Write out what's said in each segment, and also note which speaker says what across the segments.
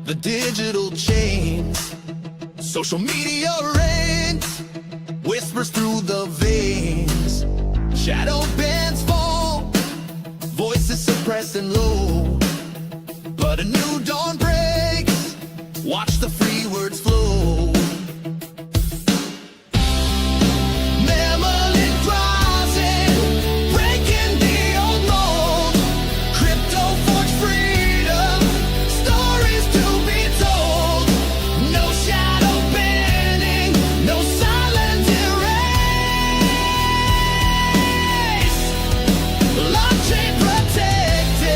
Speaker 1: The digital chains, social media reigns, whispers through the veins. Shadow bands fall, voices suppressed and low. But a new dawn breaks, watch the free words flow. Memelinked rising, breaking the old mold. Crypto forge freedom, stories to be told. No shadow banning, no silent erase. Blockchain protected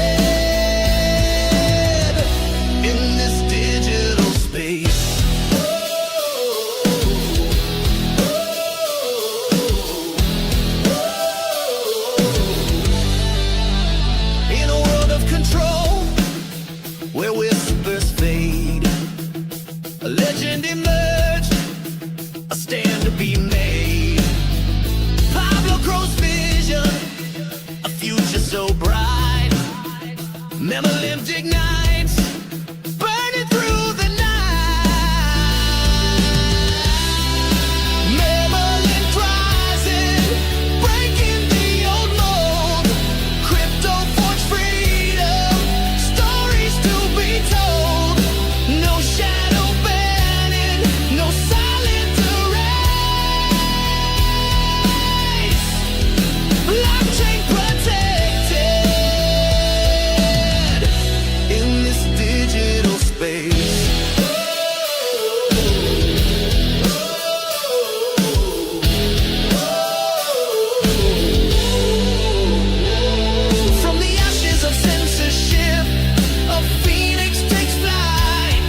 Speaker 1: in this digital space. In a world of control, where whispers fade, a legend emerged, a stand to be made. Pablo grows vision, a future so bright. Memelinked ignites, burning through the night. Memelinked rising, breaking the old mold. Crypto forge freedom, stories to be told. No shadow banning, no silent erase. Blockchain protected in this digital space. From the ashes of censorship, a phoenix takes flight,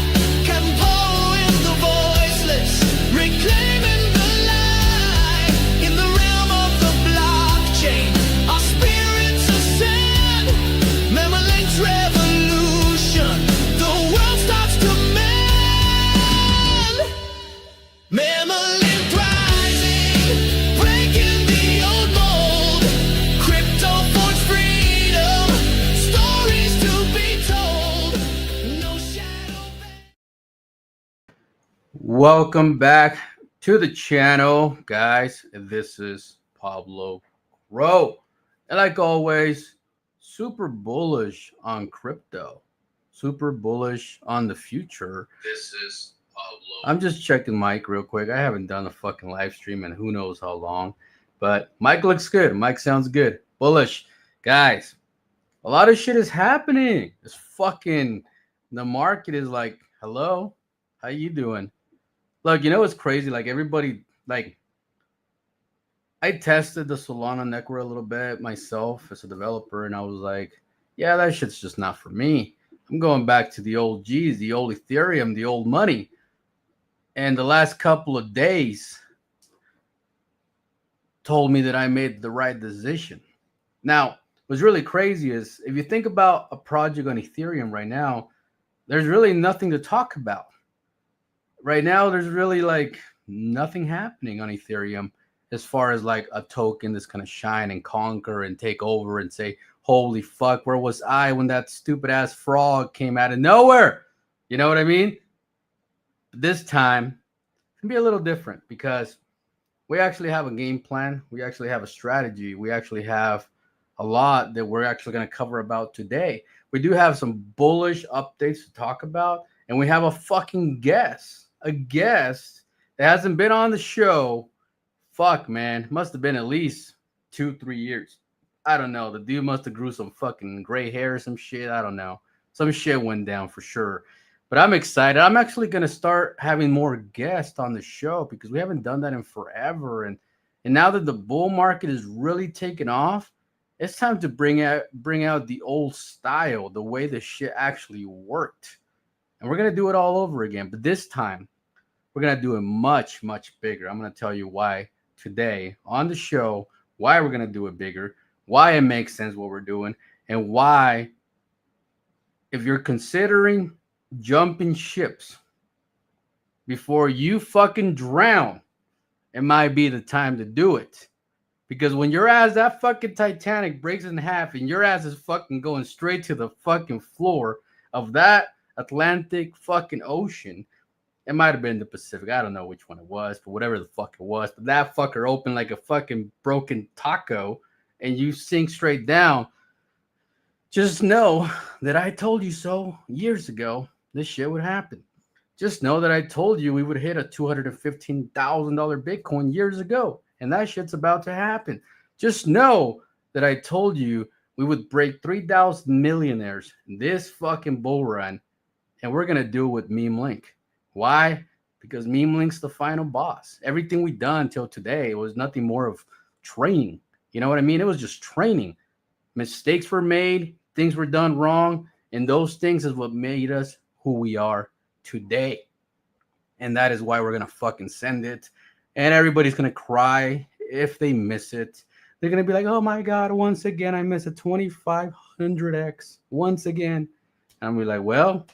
Speaker 1: composing the voiceless, reclaiming the light. In the realm of the blockchain, our spirits ascend. Memelinked revolution, the world starts to mend. Memelinked rising, breaking the old mold. Crypto forge freedom, stories to be told. No shadow.
Speaker 2: Welcome back to the channel, guys. This is Pablo Rowe. And like always, super bullish on crypto, super bullish on the future. This is Pablo. I'm just checking Mike real quick. I haven't done a fucking live stream in who knows how long, but Mike looks good. Mike sounds good. Bullish. Guys, a lot of shit is happening. It's fucking, the market is like, hello, how you doing? Look, you know what's crazy? Like everybody, like I tested the Solana network a little bit myself as a developer, and I was like, yeah, that shit's just not for me. I'm going back to the old G's, the old Ethereum, the old money. And the last couple of days told me that I made the right decision. Now, what's really crazy is if you think about a project on Ethereum right now, there's really nothing to talk about. Right now, there's really like nothing happening on Ethereum as far as like a token that's going to shine and conquer and take over and say, holy fuck, where was I when that stupid ass frog came out of nowhere? You know what I mean? This time, it can be a little different because we actually have a game plan. We actually have a strategy. We actually have a lot that we're actually going to cover about today. We do have some bullish updates to talk about, and we have a fucking guest. A guest that hasn't been on the show. Fuck, man. Must have been at least 2-3 years. I don't know. The dude must have grew some fucking gray hair or some shit. I don't know. Some shit went down for sure. But I'm excited. I'm actually going to start having more guests on the show because we haven't done that in forever. And now that the bull market is really taking off, it's time to bring out the old style, the way the shit actually worked. And we're going to do it all over again. But this time, we're going to do it much, much bigger. I'm going to tell you why today on the show, why we're going to do it bigger, why it makes sense what we're doing, and why, if you're considering jumping ships before you fucking drown, it might be the time to do it. Because when your ass, that fucking Titanic breaks in half and your ass is fucking going straight to the fucking floor of that Atlantic fucking Ocean. It might have been the Pacific. I don't know which one it was, but whatever the fuck it was. But that fucker opened like a fucking broken taco and you sink straight down. Just know that I told you so years ago. This shit would happen. Just know that I told you we would hit a $215,000 Bitcoin years ago. And that shit's about to happen. Just know that I told you we would break 3,000 millionaires in this fucking bull run. And we're going to do it with Memelinked. Why? Because Memelink's the final boss. Everything we done till today was nothing more of training. You know what I mean? It was just training. Mistakes were made. Things were done wrong. And those things is what made us who we are today. And that is why we're going to fucking send it. And everybody's going to cry if they miss it. They're going to be like, oh my God, once again, I missed a 2500X once again. And I'm like, well,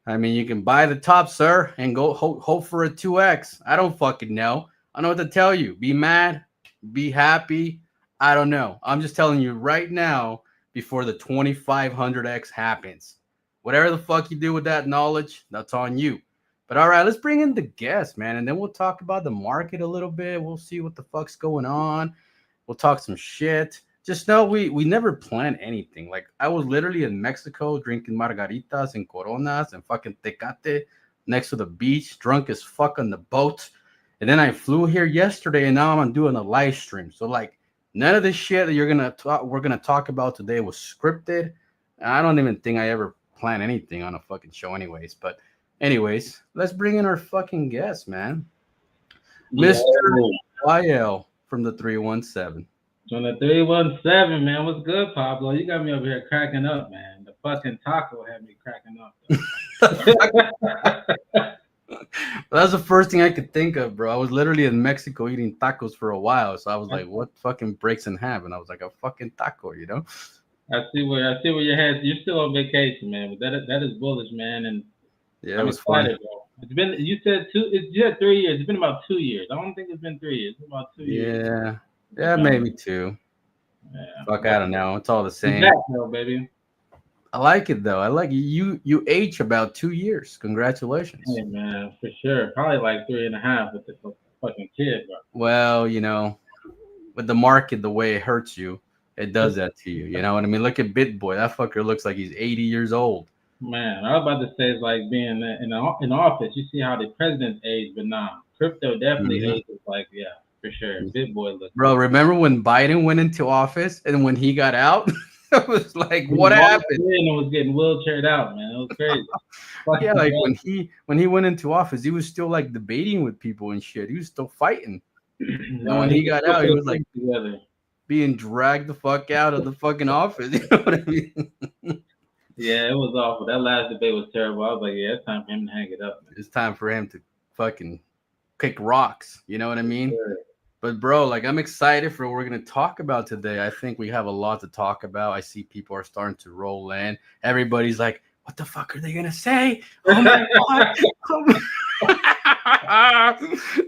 Speaker 2: I mean, you can buy the top, sir, and go hope for a 2X. I don't fucking know. I know what to tell you. Be mad, be happy. I don't know. I'm just telling you right now before the 2500X happens. Whatever the fuck you do with that knowledge, that's on you. But all right, let's bring in the guest, man, and then we'll talk about the market a little bit. We'll see what the fuck's going on. We'll talk some shit. Just know we never plan anything. Like, I was literally in Mexico drinking margaritas and coronas and fucking tecate next to the beach, drunk as fuck on the boat. And then I flew here yesterday, and now I'm doing a live stream. So, like, none of this shit that we're gonna talk about today was scripted. And I don't even think I ever plan anything on a fucking show anyways. But anyways, let's bring in our fucking guest, man. Mr. YL from the 317.
Speaker 3: From the 317, man. What's good, Pablo? You got me over here cracking up, man. The fucking taco had me cracking up.
Speaker 2: That's the first thing I could think of, bro. I was literally in Mexico eating tacos for a while. So I was like, what fucking breaks in half? And I was like, a fucking taco, you know?
Speaker 3: I see where your head. You're still on vacation, man. But that is bullish, man. And
Speaker 2: yeah, it was fun.
Speaker 3: Bro. It's been, you said 3 years. It's been about 2 years. I don't think it's been 3 years. It's been about 2 years.
Speaker 2: Yeah, maybe 2. Yeah. Fuck, I don't know. It's all the same.
Speaker 3: Back, though, baby.
Speaker 2: I like it though. I like it. You age about 2 years. Congratulations.
Speaker 3: Hey, man, for sure. Probably like 3.5 with the fucking kid, bro.
Speaker 2: Well, you know, with the market, the way it hurts you, it does that to you. You know what I mean? Look at BitBoy. That fucker looks like he's 80 years old.
Speaker 3: Man, I was about to say it's like being in office. You see how the president's age, but nah, crypto definitely ages like, yeah, for sure. BitBoy looks.
Speaker 2: Bro, remember when Biden went into office and when he got out? It was like, what happened?
Speaker 3: And it was getting wheelchaired out, man. It was crazy.
Speaker 2: Yeah, like when he went into office, he was still like debating with people and shit. He was still fighting. And when he got out, he was like being dragged the fuck out of the fucking office. You know what I mean?
Speaker 3: Yeah, it was awful. That last debate was terrible. I was like, yeah, it's time for him to hang it up, man.
Speaker 2: It's time for him to fucking kick rocks. You know what I mean?
Speaker 3: Sure.
Speaker 2: But bro, like, I'm excited for what we're gonna talk about today. I think we have a lot to talk about. I see people are starting to roll in. Everybody's like, what the fuck are they gonna say? Oh my God.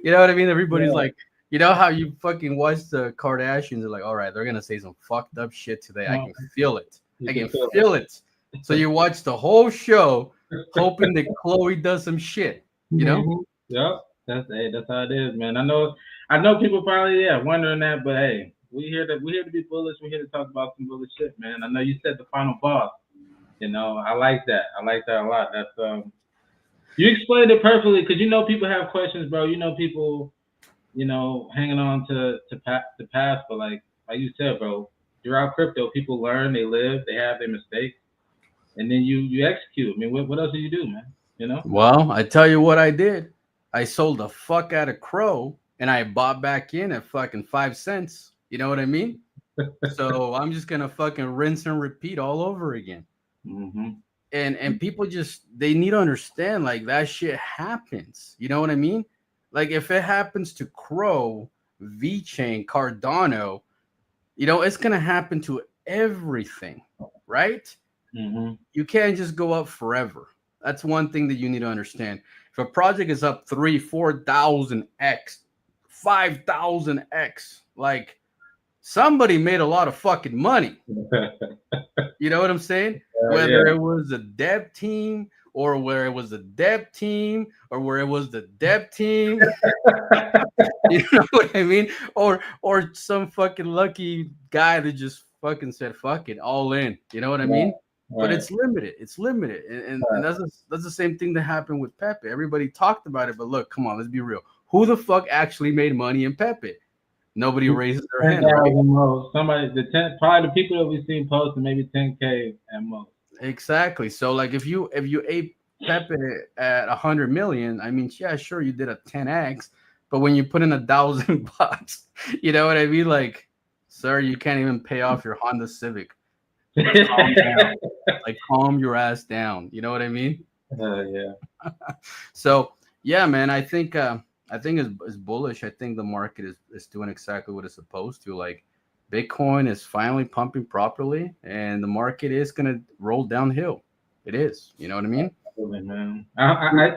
Speaker 2: You know what I mean? Everybody's like, you know how you fucking watch the Kardashians are like, all right, they're gonna say some fucked up shit today. I can feel it. I can feel it. So you watch the whole show hoping that Chloe does some shit, you know?
Speaker 3: Yep. That's how it is, man. I know people probably wondering that, but hey, we're here to be bullish. We're here to talk about some bullish shit, man. I know you said the final boss. You know, I like that. I like that a lot. That's you explained it perfectly because you know people have questions, bro. You know people, you know, hanging on to the past, but like you said, bro, throughout crypto, people learn, they live, they have their mistakes, and then you execute. I mean, what else do you do, man? You know?
Speaker 2: Well, I tell you what I did. I sold the fuck out of Crow and I bought back in at fucking 5 cents. You know what I mean? So I'm just gonna fucking rinse and repeat all over again. And people just, they need to understand, like, that shit happens. You know what I mean? Like, if it happens to Crow, VeChain, Cardano, you know, it's gonna happen to everything, right? You can't just go up forever. That's one thing that you need to understand. If a project is up 3,000, 4,000x, 5,000x, like, somebody made a lot of fucking money. You know what I'm saying? Whether it was a dev team or where it was a dev team or where it was the dev team. You know what I mean? Or some fucking lucky guy that just fucking said fuck it, all in. You know what I mean? But it's limited. It's limited, and that's the same thing that happened with Pepe. Everybody talked about it, but look, come on, let's be real. Who the fuck actually made money in Pepe? Nobody raises their hand. Right?
Speaker 3: Somebody, probably the people that we've seen posting, maybe 10K at most.
Speaker 2: Exactly. So like if you ate Pepe at 100 million, I mean, yeah, sure, you did a 10x, but when you put in $1,000, you know what I mean? Like, sir, you can't even pay off your Honda Civic. Calm down. Like, calm your ass down. You know what I mean?
Speaker 3: Yeah.
Speaker 2: So yeah, man, I think it's bullish. I think the market is doing exactly what it's supposed to. Like, Bitcoin is finally pumping properly, and the market is gonna roll downhill. It is. You know what I mean?
Speaker 3: Absolutely, man. I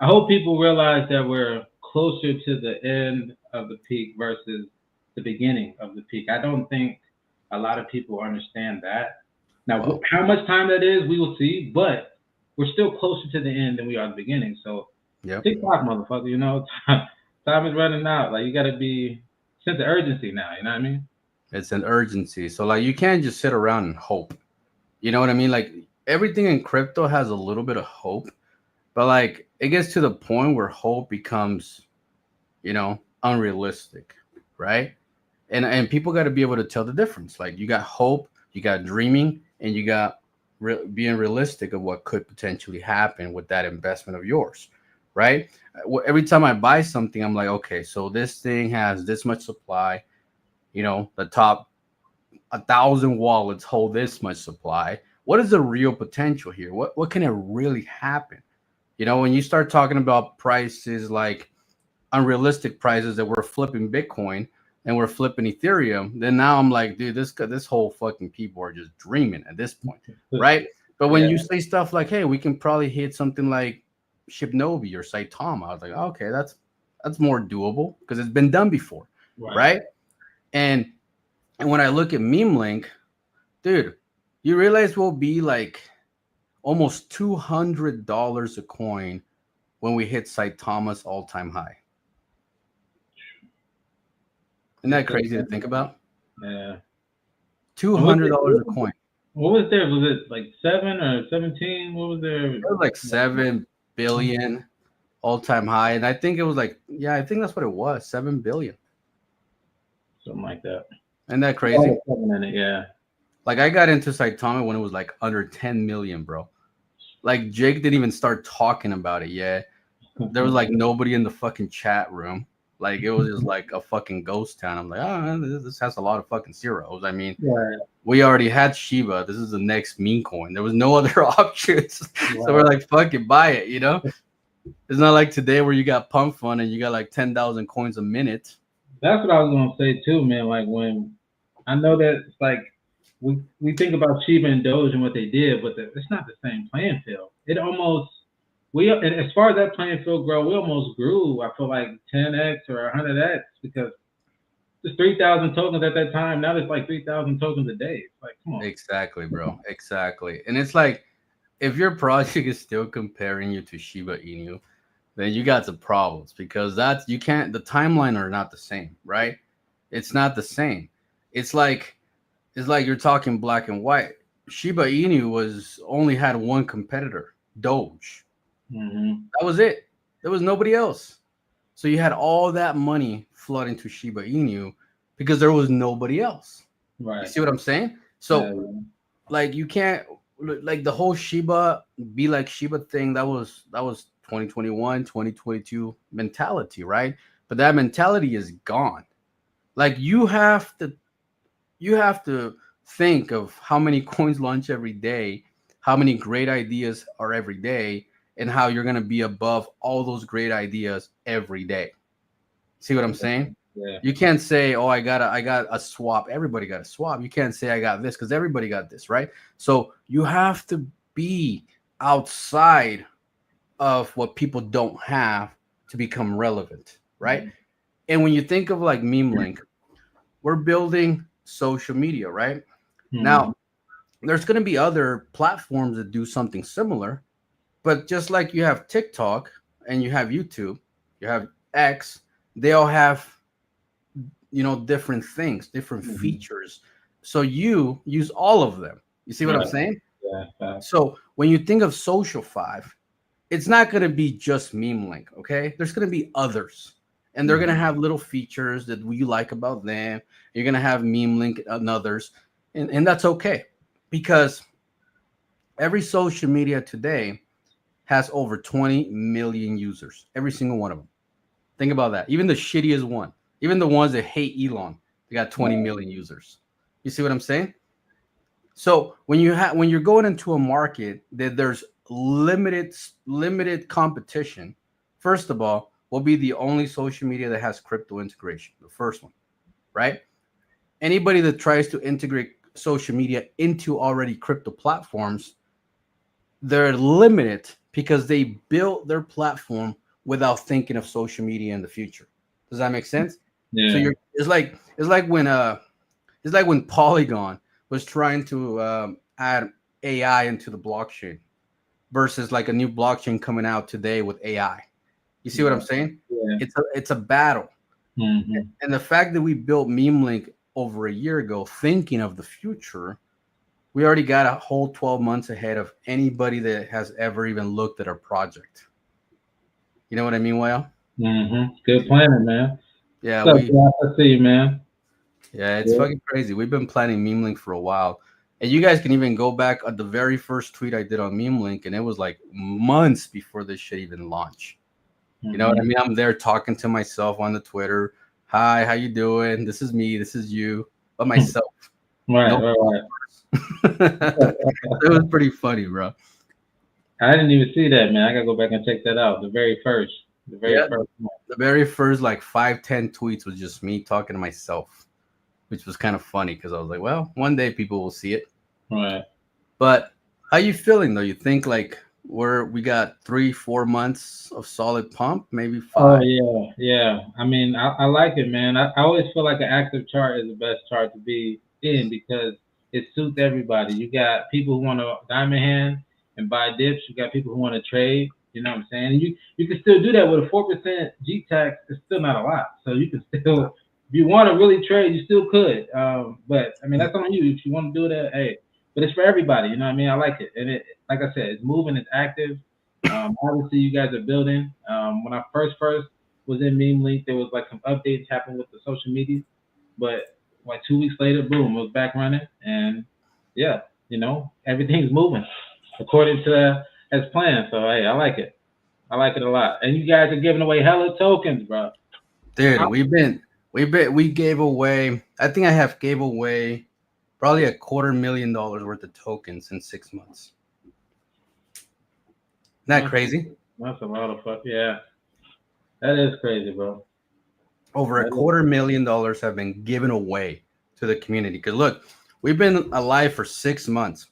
Speaker 3: hope people realize that we're closer to the end of the peak versus the beginning of the peak. I don't think a lot of people understand that. Now, how much time that is, we will see, but we're still closer to the end than we are the beginning. So, TikTok, motherfucker, you know, time is running out. Like, you got to be sense of urgency now. You know what I mean?
Speaker 2: It's an urgency. So like, you can't just sit around and hope. You know what I mean? Like, everything in crypto has a little bit of hope, but like, it gets to the point where hope becomes, you know, unrealistic, right? And people got to be able to tell the difference. Like, you got hope, you got dreaming, and you got being realistic of what could potentially happen with that investment of yours, right? Every time I buy something, I'm like, okay, so this thing has this much supply. You know, the top 1,000 wallets hold this much supply. What is the real potential here? What can it really happen? You know, when you start talking about prices like unrealistic prices that we're flipping Bitcoin and we're flipping Ethereum, then now I'm like, dude, this whole fucking people are just dreaming at this point, right? But when you say stuff like, hey, we can probably hit something like Shibnobi or Saitama, I was like, okay, that's more doable because it's been done before, right? And when I look at Memelinked, dude, you realize we'll be like almost $200 a coin when we hit Saitama's all-time high. Isn't that crazy to think about?
Speaker 3: Yeah.
Speaker 2: $200 a coin.
Speaker 3: What was there? Was it like 7 or 17? What was there?
Speaker 2: It was like 7 billion all-time high. And I think it was like, yeah, I think that's what it was, 7 billion.
Speaker 3: Something like that.
Speaker 2: Isn't that crazy?
Speaker 3: Yeah.
Speaker 2: Like, I got into Saitama when it was like under 10 million, bro. Like, Jake didn't even start talking about it yet. There was like nobody in the fucking chat room. Like, it was just like a fucking ghost town. I'm like, oh, this has a lot of fucking zeros. I mean, we already had Shiba. This is the next meme coin. There was no other options. So we're like, fuck it, buy it, you know? It's not like today where you got pump fund and you got like 10,000 coins a minute.
Speaker 3: That's what I was going to say too, man. Like, when I know that it's like, we think about Shiba and Doge and what they did, but it's not the same playing field. It almost, and as far as that playing field grow, we almost grew, I feel like 10x or 100x, because there's 3,000 tokens at that time. Now there's like 3,000 tokens a day. It's like, come on.
Speaker 2: Exactly, bro. Exactly. And it's like, if your project is still comparing you to Shiba Inu, then you got some problems, because the timeline are not the same, right? It's not the same. It's like you're talking black and white. Shiba Inu only had one competitor, Doge. That was it. There was nobody else. So you had all that money flooding to Shiba Inu because there was nobody else.
Speaker 3: Right.
Speaker 2: You see what I'm saying? So like, you can't, like, the whole Shiba be like Shiba thing, that was 2021, 2022 mentality, right? But that mentality is gone. Like, you have to think of how many coins launch every day, how many great ideas are every day, and how you're going to be above all those great ideas every day. See what I'm saying?
Speaker 3: Yeah.
Speaker 2: You can't say, oh, I got a swap. Everybody got a swap. You can't say I got this because everybody got this, right? So you have to be outside of what people don't have to become relevant, right? And when you think of like Memelinked, we're building social media, right?
Speaker 3: Mhm.
Speaker 2: Now, there's going to be other platforms that do something similar, but just like you have TikTok and you have YouTube, you have X, they all have, different things, different
Speaker 3: Mhm.
Speaker 2: features. So you use all of them. You see what I'm
Speaker 3: Right.
Speaker 2: saying?
Speaker 3: Yeah.
Speaker 2: So when you think of Social 5, it's not going to be just meme link, okay? There's going to be others. And they're going to
Speaker 3: Mhm.
Speaker 2: have little features that we like about them. You're going to have meme link and others. And that's okay because every social media today has over 20 million users, every single one of them. Think about that. Even the shittiest one, even the ones that hate Elon, they got 20
Speaker 3: Right.
Speaker 2: million users. You see what I'm saying? So when you're going into a market that there's limited competition, first of all, we'll be the only social media that has crypto integration. The first one, right? Anybody that tries to integrate social media into already crypto platforms, they're limited because they built their platform without thinking of social media in the future. Does that make sense? So
Speaker 3: Yeah.
Speaker 2: you're it's like when Polygon was trying to add AI into the blockchain versus like a new blockchain coming out today with AI. You see what I'm
Speaker 3: Right.
Speaker 2: saying?
Speaker 3: Yeah.
Speaker 2: It's a battle.
Speaker 3: Mhm.
Speaker 2: And the fact that we built MemeLink over a year ago, thinking of the future, we already got a whole 12 months ahead of anybody that has ever even looked at our project. You know what I mean, Well?
Speaker 3: Mhm. Good planning, man.
Speaker 2: Yeah,
Speaker 3: What's up, Jeff? I see you, man.
Speaker 2: yeah, it's
Speaker 3: Yeah.
Speaker 2: fucking crazy. We've been planning MemeLink for a while. And you guys can even go back at the very first tweet I did on MemeLink, and it was like months before this shit even launched. You know what I
Speaker 3: Mhm.
Speaker 2: mean? I'm there talking to myself on the Twitter. Hi, how you doing? This is me. This is you. But myself.
Speaker 3: Right.
Speaker 2: No
Speaker 3: Right. Right.
Speaker 2: it was pretty funny, bro.
Speaker 3: I didn't even see that, man. I gotta go back and check that out. The very first. The very
Speaker 2: Yeah,
Speaker 3: first one.
Speaker 2: the very first like 5, 10 tweets was just me talking to myself, which was kind of funny because I was like, well, one day people will see it.
Speaker 3: Right.
Speaker 2: But how you feeling though? You think like we got 3, 4 months of solid pump, maybe
Speaker 3: Oh
Speaker 2: 5?
Speaker 3: yeah, yeah. I mean, I like it, man. I always feel like an active chart is the best chart to be in because it suits everybody. You got people who want to diamond hand and buy dips. You got people who want to trade. You know what I'm saying? And you can still do that with a 4% G tax. It's still not a lot, so you can still, if you want to really trade, you still could. But I mean, that's on you. If you want to do that, hey. But it's for everybody. You know what I mean? I like it, and it, like I said, it's moving. It's active. Obviously, you guys are building. When I first was in Meme Link, there was like some updates happened with the social media, but like 2 weeks later, boom, it was back running, and yeah, everything's moving according to as planned. So hey, I like it. I like it a lot. And you guys are giving away hella tokens, bro.
Speaker 2: Dude, we gave away. I think I have gave away probably $250,000 worth of tokens in 6 months. Isn't that
Speaker 3: That's,
Speaker 2: crazy?
Speaker 3: that's a lot of fuck. Yeah, that is crazy, bro.
Speaker 2: Over a
Speaker 3: That is,
Speaker 2: $250,000 have been given away to the community. Because look, we've been alive for 6 months,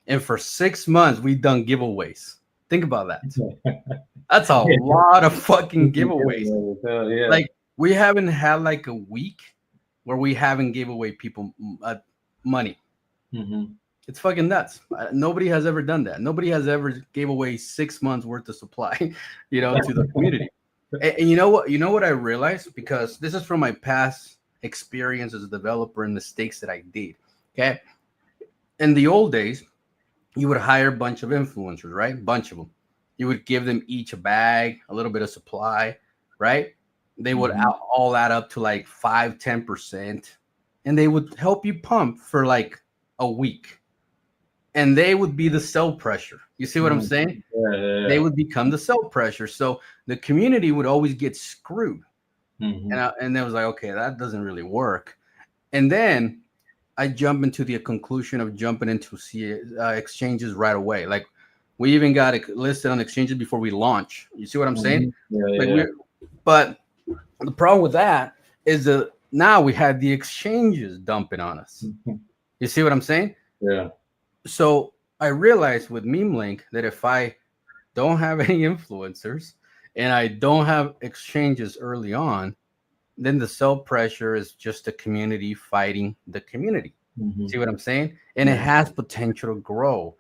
Speaker 2: and for 6 months we've done giveaways. Think about that. That's a lot of fucking giveaways.
Speaker 3: Hell yeah.
Speaker 2: Like we haven't had like a week where we haven't gave away people money.
Speaker 3: Hmm.
Speaker 2: It's fucking nuts. Nobody has ever done that. Nobody has ever gave away 6 months worth of supply, to the community. And you know what? You know what I realized, because this is from my past experience as a developer and mistakes that I did. Okay, in the old days, you would hire a bunch of influencers, right? Bunch of them. You would give them each a bag, a little bit of supply, right? They would
Speaker 3: Hmm.
Speaker 2: all add up to like 5, 10%, and they would help you pump for like a week, and they would be the sell pressure. You see what I'm
Speaker 3: Hmm.
Speaker 2: saying? They
Speaker 3: Yeah,
Speaker 2: would become the sell pressure. So the community would always get screwed.
Speaker 3: yeah. Hmm.
Speaker 2: And they was like, okay, that doesn't really work. And then I jump into the conclusion of jumping into exchanges right away. Like we even got it listed on exchanges before we launch. You see what I'm saying?
Speaker 3: Hmm. Yeah,
Speaker 2: Like
Speaker 3: yeah.
Speaker 2: but the problem with that is that now we had the exchanges dumping on us.
Speaker 3: Mhm.
Speaker 2: You see what I'm saying?
Speaker 3: Yeah.
Speaker 2: So I realized with MemeLink that if I don't have any influencers and I don't have exchanges early on, then the sell pressure is just the community fighting the community.
Speaker 3: Mhm.
Speaker 2: See what I'm saying? And it
Speaker 3: Yeah.
Speaker 2: has potential to grow,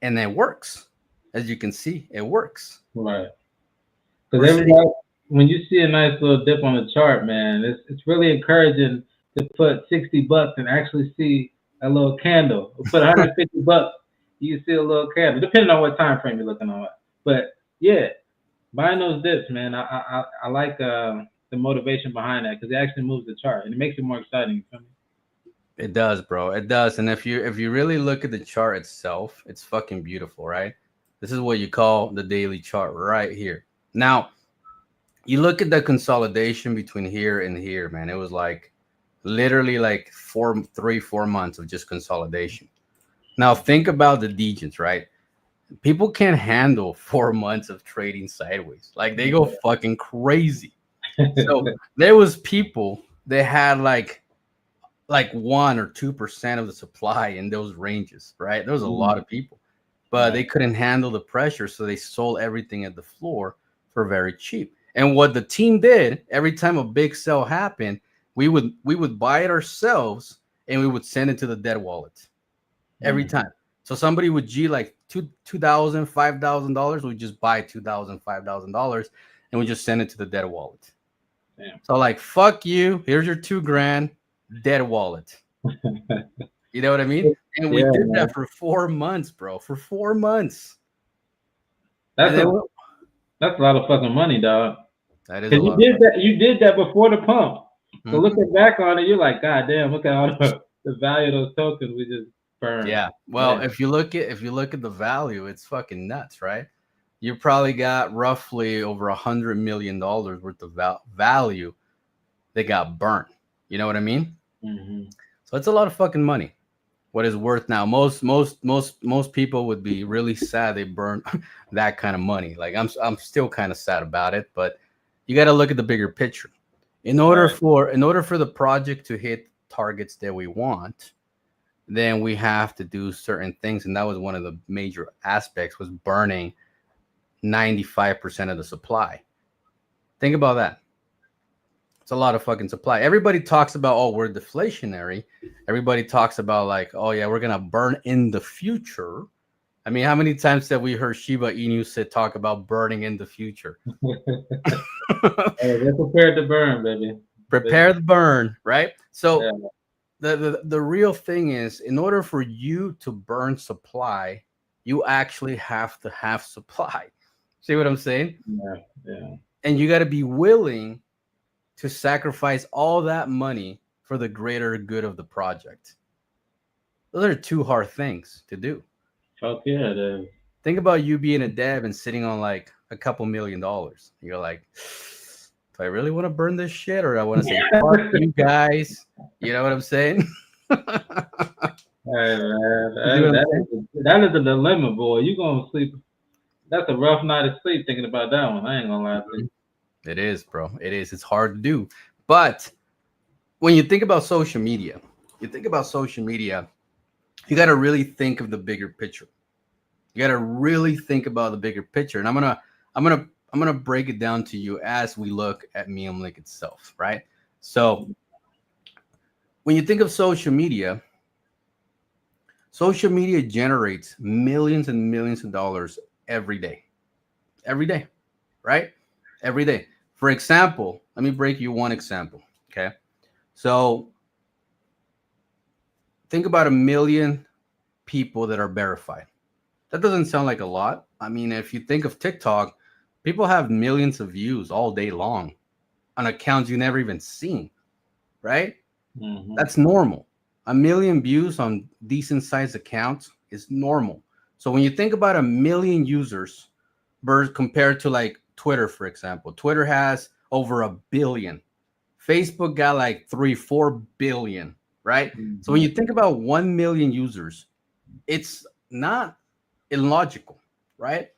Speaker 2: and it works. As you can see, it works.
Speaker 3: Right. Because
Speaker 2: We're sitting.
Speaker 3: everybody, when you see a nice little dip on the chart, man, it's really encouraging to put $60 and actually see a little candle. Or put $150, you see a little candle, depending on what time frame you're looking on. But yeah, buying those dips, man, I like the motivation behind that because it actually moves the chart and it makes it more exciting. You feel me?
Speaker 2: It does, bro. It does. And if you really look at the chart itself, it's fucking beautiful, right? This is what you call the daily chart right here. Now, you look at the consolidation between here and here, man. It was like literally like 4 months of just consolidation. Now think about the degens, right? People can't handle 4 months of trading sideways. Like they go fucking crazy. So there was people that had like 1 or 2% of the supply in those ranges, right? There was a lot of people, but they couldn't handle the pressure, so they sold everything at the floor for very cheap. And what the team did every time a big sell happened, we would buy it ourselves and we would send it to the dead wallet every time. So somebody would G like $2,000, $5,000. We just buy $2,000, $5,000, and we just send it to the dead wallet.
Speaker 3: Damn.
Speaker 2: So like, fuck you. Here's your $2,000, dead wallet. You know what I mean? And we did that for 4 months, bro. For 4 months.
Speaker 3: That's a lot of fucking money, dog.
Speaker 2: That is a
Speaker 3: Because
Speaker 2: lot.
Speaker 3: you did that before the pump. So looking back on it, you're like, God damn, look at all the value of those tokens we just burned.
Speaker 2: Yeah. Well, if you look at the value, it's fucking nuts, right? You probably got roughly over $100 million worth of value that got burnt. You know what I mean?
Speaker 3: Mm-hmm.
Speaker 2: So it's a lot of fucking money. What is worth now? Most people would be really sad they burned that kind of money. Like I'm still kind of sad about it, but you got to look at the bigger picture. In order for the project to hit targets that we want, then we have to do certain things, and that was one of the major aspects, was burning 95% of the supply. Think about that. It's a lot of fucking supply. Everybody talks about, oh, we're deflationary. Everybody talks about like, oh yeah, we're gonna burn in the future. I mean, how many times have we heard Shiba Inu talk about burning in the future?
Speaker 3: Hey, they're prepared to burn, baby.
Speaker 2: Prepare the burn, right? So the real thing is, in order for you to burn supply, you actually have to have supply. See what I'm saying?
Speaker 3: Yeah.
Speaker 2: And you got to be willing to sacrifice all that money for the greater good of the project. Those are two hard things to do.
Speaker 3: Fuck yeah, it is.
Speaker 2: Think about you being a dev and sitting on like a couple $1 million. You're like, do I really want to burn this shit, or I want to say fuck you guys? You know what I'm saying?
Speaker 3: Hey man, that is a dilemma, boy. You gonna sleep? That's a rough night of sleep thinking about that one. I ain't gonna lie to you.
Speaker 2: It is, bro. It is. It's hard to do. But when you think about social media, you got to really think of the bigger picture. You got to really think about the bigger picture. And I'm gonna break it down to you as we look at Memelinked itself, right? So when you think of social media generates millions and millions of dollars every day, right? Every day. For example, let me break you one example. Okay. So think about 1 million people that are verified. That doesn't sound like a lot. I mean, if you think of TikTok, people have millions of views all day long on accounts you never even seen, right?
Speaker 3: Mm-hmm.
Speaker 2: That's normal. 1 million views on decent sized accounts is normal. So when you think about 1 million users compared to like Twitter, for example, Twitter has over 1 billion. Facebook got like 3-4 billion, right? Mm-hmm. So when you think about 1 million users, it's not illogical, right?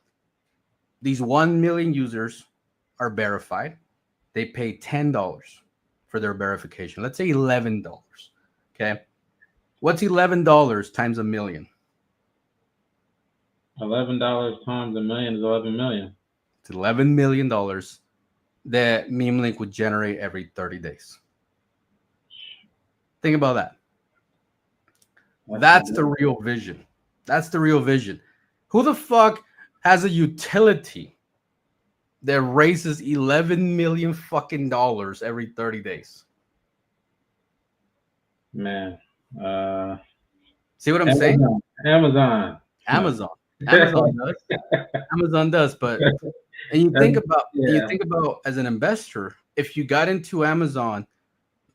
Speaker 2: These 1 million users are verified. They pay $10 for their verification. Let's say $11. Okay. What's $11 times 1 million?
Speaker 3: $11 times 1 million is 11 million.
Speaker 2: It's $11 million that Memelinked would generate every 30 days. Think about that. That's the real vision. That's the real vision. Who the fuck has a utility that raises 11 million fucking dollars every 30 days?
Speaker 3: Man.
Speaker 2: See what I'm saying?
Speaker 3: Amazon.
Speaker 2: Amazon. Amazon does. Amazon does, but and you think about as an investor, if you got into Amazon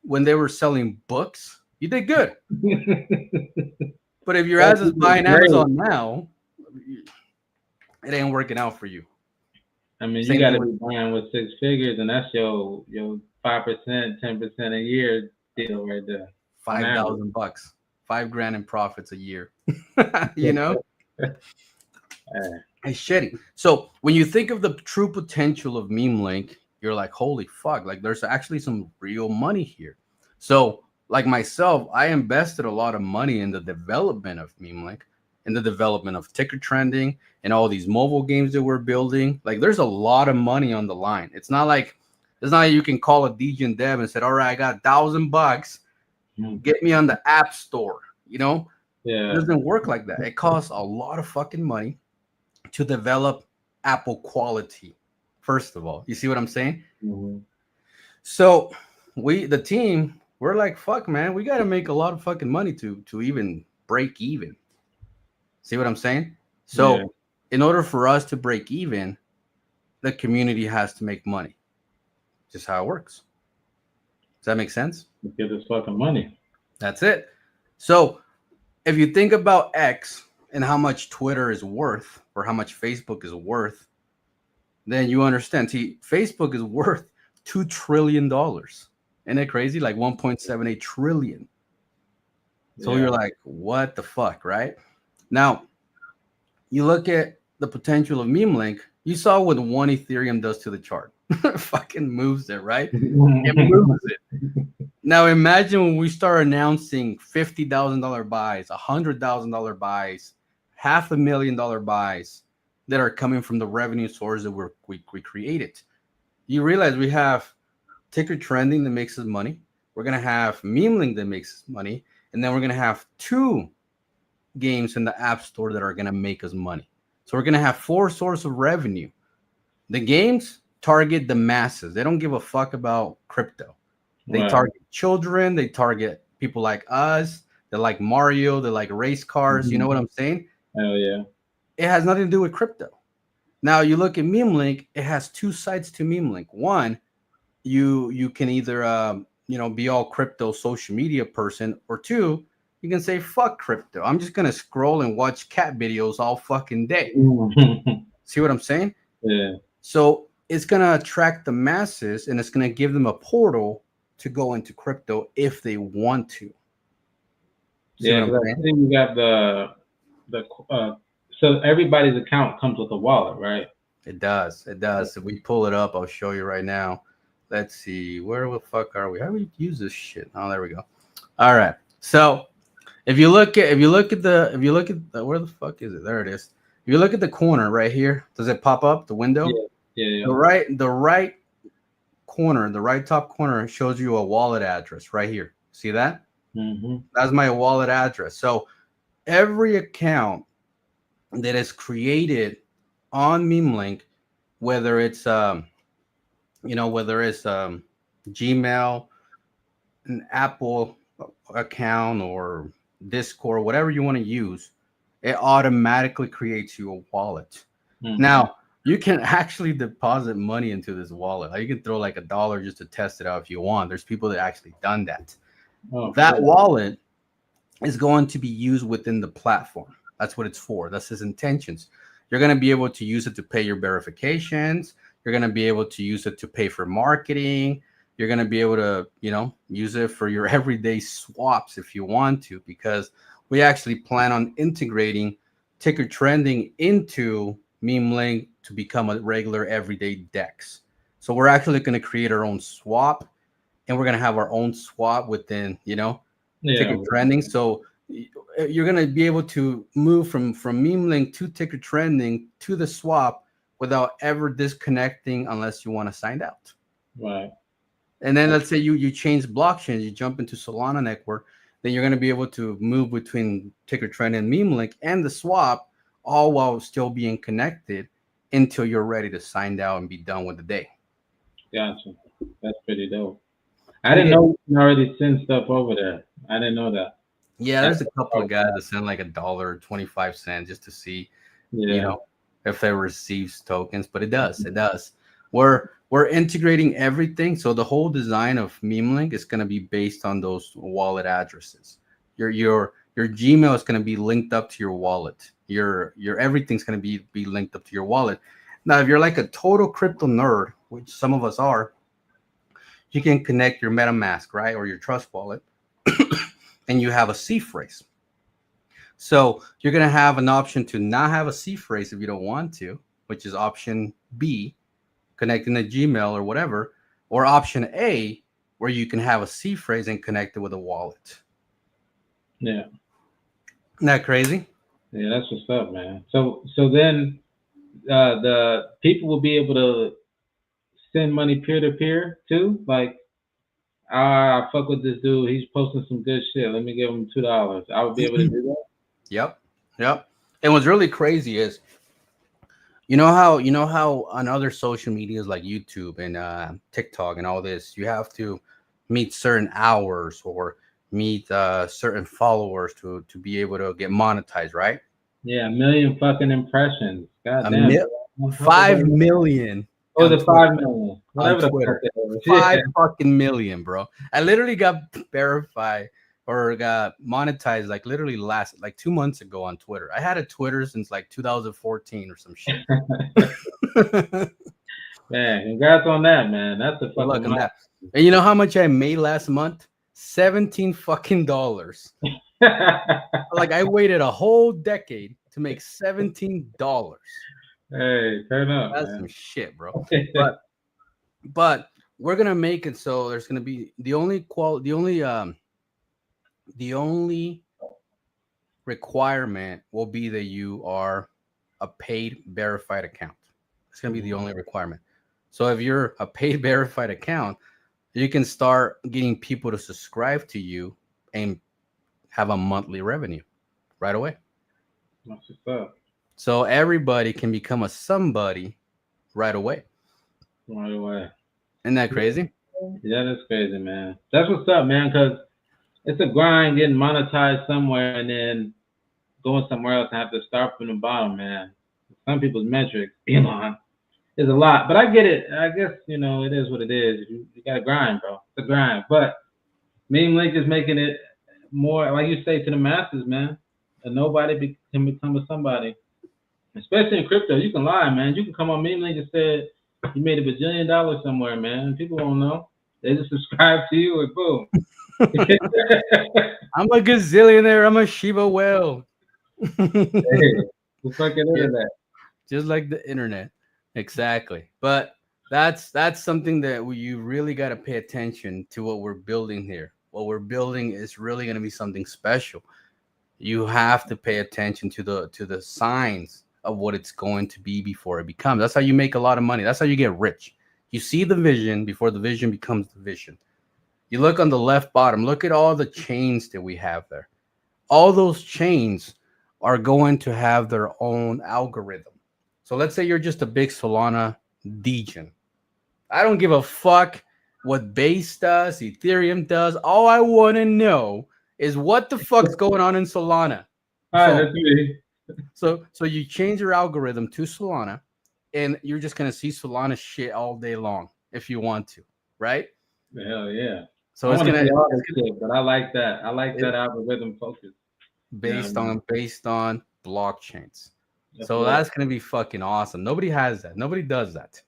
Speaker 2: when they were selling books, you did good. But if your ass is buying Amazon now, it ain't working out for you.
Speaker 3: I mean, you got to be buying with 6 figures, and that's your 5%, 10% a year deal right there.
Speaker 2: $5,000, $5,000 in profits a year. You know, it's shitty. So when you think of the true potential of Memelinked, you're like, holy fuck! Like, there's actually some real money here. So, like myself, I invested a lot of money in the development of Memelinked, in the development of ticker trending, and all these mobile games that we're building. Like, there's a lot of money on the line. It's not like you can call a DJ dev and said, all right, I got $1,000. Get me on the app store. You know, it doesn't work like that. It costs a lot of fucking money to develop Apple quality. First of all, you see what I'm saying?
Speaker 3: Mm-hmm.
Speaker 2: So the team, we're like, fuck, man, we got to make a lot of fucking money to even break even. See what I'm saying? So in order for us to break even, the community has to make money. Just how it works. Does that make sense?
Speaker 3: Get this fucking money.
Speaker 2: That's it. So if you think about X and how much Twitter is worth or how much Facebook is worth, then you understand. See, Facebook is worth $2 trillion. Isn't it crazy? Like 1.78 trillion. So you're like, what the fuck, right? Now, you look at the potential of Memelinked. You saw what 1 Ethereum does to the chart. Fucking moves it, right? It moves it. Now imagine when we start announcing $50,000 buys, $100,000 buys, $500,000 buys that are coming from the revenue source that we created. You realize we have ticker trending that makes us money. We're gonna have Memelinked that makes us money, and then we're gonna have 2 games in the app store that are gonna make us money. So we're gonna have 4 sources of revenue. The games target the masses. They don't give a fuck about crypto. They target children. They target people like us. They like Mario. They like race cars. You know what I'm saying?
Speaker 3: Hell yeah.
Speaker 2: It has nothing to do with crypto. Now you look at Memelinked. It has 2 sides to Memelinked. One, you can either be all crypto social media person, or 2, you can say fuck crypto. I'm just gonna scroll and watch cat videos all fucking day. See what I'm saying?
Speaker 3: Yeah.
Speaker 2: So it's gonna attract the masses, and it's gonna give them a portal to go into crypto if they want to.
Speaker 3: See I think you got so everybody's account comes with a wallet, right?
Speaker 2: It does. It does. If we pull it up, I'll show you right now. Let's see. Where the fuck are we? How do we use this shit? Oh, there we go. All right. So if you look at where the fuck is it? There it is. If you look at the corner right here, does it pop up the window?
Speaker 3: Yeah.
Speaker 2: The right corner, the right top corner shows you a wallet address right here. See that?
Speaker 3: Mm-hmm.
Speaker 2: That's my wallet address. So every account that is created on Memelinked, whether it's Gmail, an Apple account, or Discord, whatever you want to use, it automatically creates you a wallet. Mm-hmm. Now you can actually deposit money into this wallet. You can throw like $1 just to test it out if you want. There's people that actually done that. That wallet is going to be used within the platform. That's what it's for. That's his intentions. You're going to be able to use it to pay your verifications. You're going to be able to use it to pay for marketing. You're going to be able to, use it for your everyday swaps if you want to, because we actually plan on integrating ticker trending into Memelinked to become a regular everyday DEX. So we're actually going to create our own swap, and we're going to have our own swap within, ticker trending. So you're going to be able to move from Memelinked to ticker trending to the swap without ever disconnecting unless you want to sign out.
Speaker 3: Right.
Speaker 2: And then let's say you change blockchains, you jump into Solana network, then you're going to be able to move between Ticker Trend and Memelinked and the swap, all while still being connected until you're ready to sign out and be done with the day.
Speaker 3: Gotcha. That's pretty dope.
Speaker 2: So
Speaker 3: I
Speaker 2: you
Speaker 3: didn't
Speaker 2: get,
Speaker 3: know you can already send stuff over there. I didn't know that.
Speaker 2: yeah,
Speaker 3: That's
Speaker 2: there's a couple of guys that send like $1.25 just to see, you
Speaker 3: yeah.
Speaker 2: know, if they receives tokens, but it does. We're integrating everything. So the whole design of Memelink is going to be based on those wallet addresses. Your Gmail is going to be linked up to your wallet. Your everything's going to be linked up to your wallet. Now, if you're like a total crypto nerd, which some of us are, you can connect your MetaMask, right, or your Trust wallet, and you have a C phrase. So you're going to have an option to not have a C phrase if you don't want to, which is option B, connecting to Gmail or whatever, or option A, where you can have a C phrase and connect it with a wallet.
Speaker 3: Yeah.
Speaker 2: Isn't that crazy?
Speaker 3: Yeah, that's what's up, man. So then the people will be able to send money peer to peer too. Like, I fuck with this dude. He's posting some good shit. Let me give him $2. I would be able to do that.
Speaker 2: Yep. Yep. And what's really crazy is you know how on other social medias like YouTube and TikTok and all this, you have to meet certain hours or meet certain followers to be able to get monetized, right?
Speaker 3: Yeah, a million fucking impressions. God
Speaker 2: A
Speaker 3: damn.
Speaker 2: mil- 5 million
Speaker 3: Oh,
Speaker 2: on
Speaker 3: the
Speaker 2: Twitter.
Speaker 3: 5 million.
Speaker 2: On
Speaker 3: Whatever the fuck
Speaker 2: Twitter.
Speaker 3: it is.
Speaker 2: Five
Speaker 3: Yeah.
Speaker 2: fucking million, bro. I literally got verified or got monetized like literally like 2 months ago on Twitter. I had a Twitter since like 2014 or some shit.
Speaker 3: Man, congrats on that, man. That's a
Speaker 2: Good
Speaker 3: fucking
Speaker 2: luck on
Speaker 3: money.
Speaker 2: that. And you know how much I made last month? 17 fucking dollars. Like I waited a whole decade to make $17.
Speaker 3: Hey, turn up,
Speaker 2: That's some
Speaker 3: man.
Speaker 2: shit, bro. But we're gonna make it so there's gonna be the only requirement will be that you are a paid verified account. It's gonna be the only requirement. So if you're a paid verified account, you can start getting people to subscribe to you and have a monthly revenue right away.
Speaker 3: That's what's up.
Speaker 2: So everybody can become a somebody right away.
Speaker 3: Right away.
Speaker 2: Isn't that crazy?
Speaker 3: Yeah, that's crazy, man. That's what's up, man, because it's a grind getting monetized somewhere and then going somewhere else and have to start from the bottom, man. Some people's metrics, Elon, is a lot. But I get it. I guess, it is what it is. You got to grind, bro. It's a grind. But Meme Link is making it more, like you say, to the masses, man. And nobody can become a somebody. Especially in crypto. You can lie, man. You can come on Meme Link and say you made $1 bajillion somewhere, man. People won't know. They just subscribe to you and boom.
Speaker 2: I'm a gazillionaire. I'm a Shiba whale.
Speaker 3: Hey, the fucking internet.
Speaker 2: Just like the internet. Exactly. But that's something that you really got to pay attention to what we're building here. What we're building is really going to be something special. You have to pay attention to the signs of what it's going to be before it becomes. That's how you make a lot of money. That's how you get rich. You see the vision before the vision becomes the vision. You look on the left bottom, look at all the chains that we have there. All those chains are going to have their own algorithm. So let's say you're just a big Solana degen. I don't give a fuck what Base does, Ethereum does. All I want to know is what the fuck's going on in Solana.
Speaker 3: All right, that's me.
Speaker 2: So you change your algorithm to Solana, and you're just gonna see Solana shit all day long if you want to, right?
Speaker 3: Hell yeah.
Speaker 2: So
Speaker 3: I
Speaker 2: it's
Speaker 3: want to
Speaker 2: gonna
Speaker 3: see all this shit, but I like that. I like that algorithm focus.
Speaker 2: based on blockchains. So
Speaker 3: right.
Speaker 2: that's gonna be fucking awesome. Nobody has that. Nobody does that.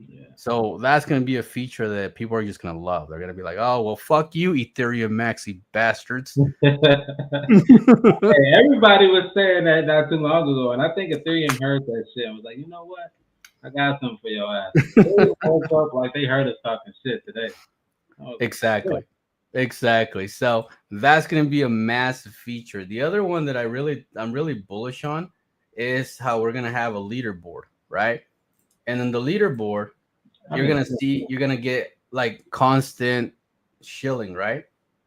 Speaker 3: Yeah.
Speaker 2: So that's gonna be a feature that people are just gonna love. They're gonna be like, "Oh well, fuck you, Ethereum maxi bastards."
Speaker 3: Hey, everybody was saying that not too long ago, and I think Ethereum heard that shit and was like, you know what? I got something for your ass. They woke up like they heard us talking shit today.
Speaker 2: Exactly. Exactly. So that's going to be a massive feature. The other one that I'm really bullish on is how we're going to have a leaderboard, right? And in the leaderboard, you're going to get like constant shilling, right?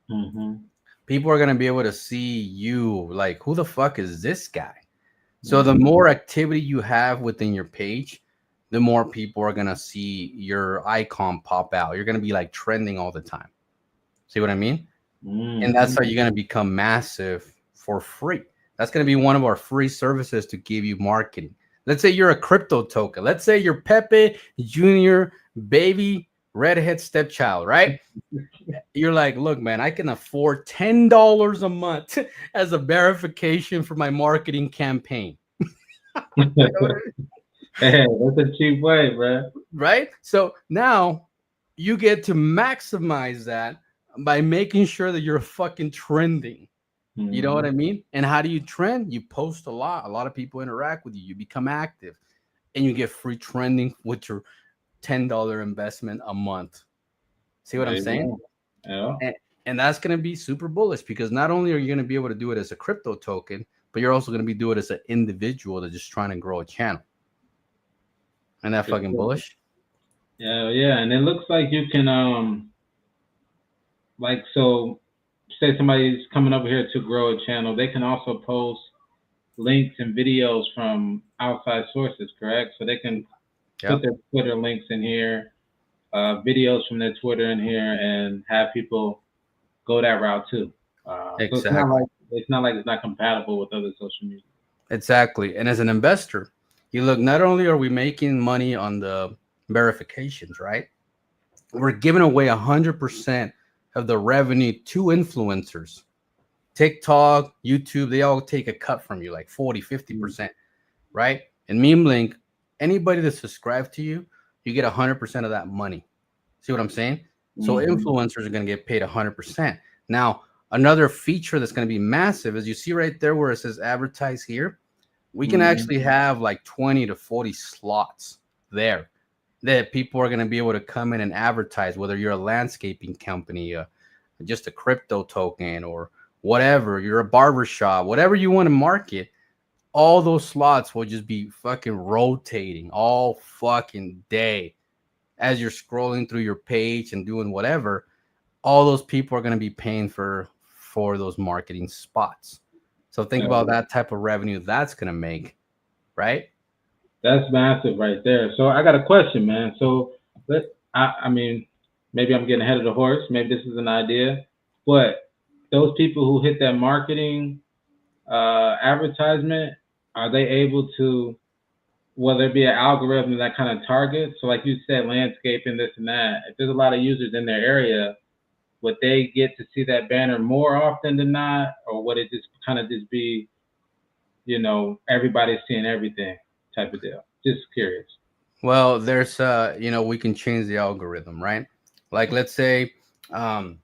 Speaker 3: Mm-hmm.
Speaker 2: People are gonna be able to see you like, who the fuck is this guy? So the
Speaker 3: Mm-hmm.
Speaker 2: more activity you have within your page, the more people are gonna see your icon pop out. You're gonna be like trending all the time. See what I mean? And that's how
Speaker 3: Mm-hmm.
Speaker 2: you're gonna become massive for free. That's gonna be one of our free services to give you marketing. Let's say you're a crypto token. Let's say you're Pepe Junior baby redhead stepchild, right? You're like, look, man, I can afford $10 a month as a verification for my marketing campaign.
Speaker 3: Hey, that's a cheap way, bro.
Speaker 2: Right? So now you get to maximize that by making sure that you're fucking trending. You know what
Speaker 3: Mm-hmm.
Speaker 2: I mean? And how do you trend? You post a lot. A lot of people interact with you. You become active and you get free trending with your $10 investment a month. See what
Speaker 3: There
Speaker 2: I'm
Speaker 3: you
Speaker 2: saying?
Speaker 3: go. Yeah.
Speaker 2: And, and that's going to be super bullish because not only are you going to be able to do it as a crypto token, but you're also going to be doing it as an individual that's just trying to grow a channel. And that
Speaker 3: For
Speaker 2: fucking
Speaker 3: sure.
Speaker 2: bullish.
Speaker 3: Yeah, yeah, and it looks like you can like so say somebody's coming over here to grow a channel, they can also post links and videos from outside sources, correct? So they can put
Speaker 2: Yep.
Speaker 3: their Twitter links in here, videos from their Twitter in here, and have people go that route too. So
Speaker 2: Exactly.
Speaker 3: it's not compatible with other social media.
Speaker 2: Exactly. And as an investor, you look, not only are we making money on the verifications, right? We're giving away 100% of the revenue to influencers. TikTok, YouTube, they all take a cut from you, like 40,
Speaker 3: Mm.
Speaker 2: 50%, right? And Memelinked, anybody that subscribes to you, you get 100% of that money. See what I'm saying? So
Speaker 3: Mm-hmm.
Speaker 2: influencers are going to get paid 100%. Now, another feature that's going to be massive is you see right there where it says advertise here, we can
Speaker 3: Mm-hmm.
Speaker 2: actually have like 20 to 40 slots there that people are going to be able to come in and advertise, whether you're a landscaping company, just a crypto token, or whatever, you're a barber shop, whatever you want to market, all those slots will just be fucking rotating all fucking day as you're scrolling through your page and doing whatever. All those people are going to be paying for those marketing spots. So think about that type of revenue that's going to make, right?
Speaker 3: That's massive right there. So I got a question, man. So I mean, maybe I'm getting ahead of the horse. Maybe this is an idea, but those people who hit that marketing advertisement, are they able to, whether it be an algorithm that kind of targets? So like you said, landscaping, this and that. If there's a lot of users in their area, would they get to see that banner more often than not, or would it just kind of just be, everybody's seeing everything type of deal? Just curious.
Speaker 2: Well, there's we can change the algorithm, right? Like let's say um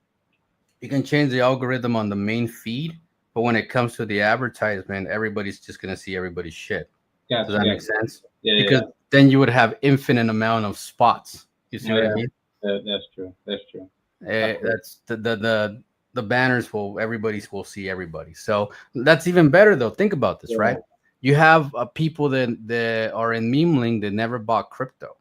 Speaker 2: you can change the algorithm on the main feed, but when it comes to the advertisement, everybody's just gonna see everybody's shit. Does
Speaker 3: Gotcha,
Speaker 2: that make
Speaker 3: gotcha.
Speaker 2: sense?
Speaker 3: Yeah,
Speaker 2: Because
Speaker 3: yeah.
Speaker 2: then you would have infinite amount of spots. You see
Speaker 3: Oh,
Speaker 2: what I
Speaker 3: yeah.
Speaker 2: mean?
Speaker 3: That's true. That's true. Okay.
Speaker 2: That's the banners will everybody's will see everybody. So that's even better though. Think about this,
Speaker 3: Yeah.
Speaker 2: right? You have people that are in meme link that never bought crypto,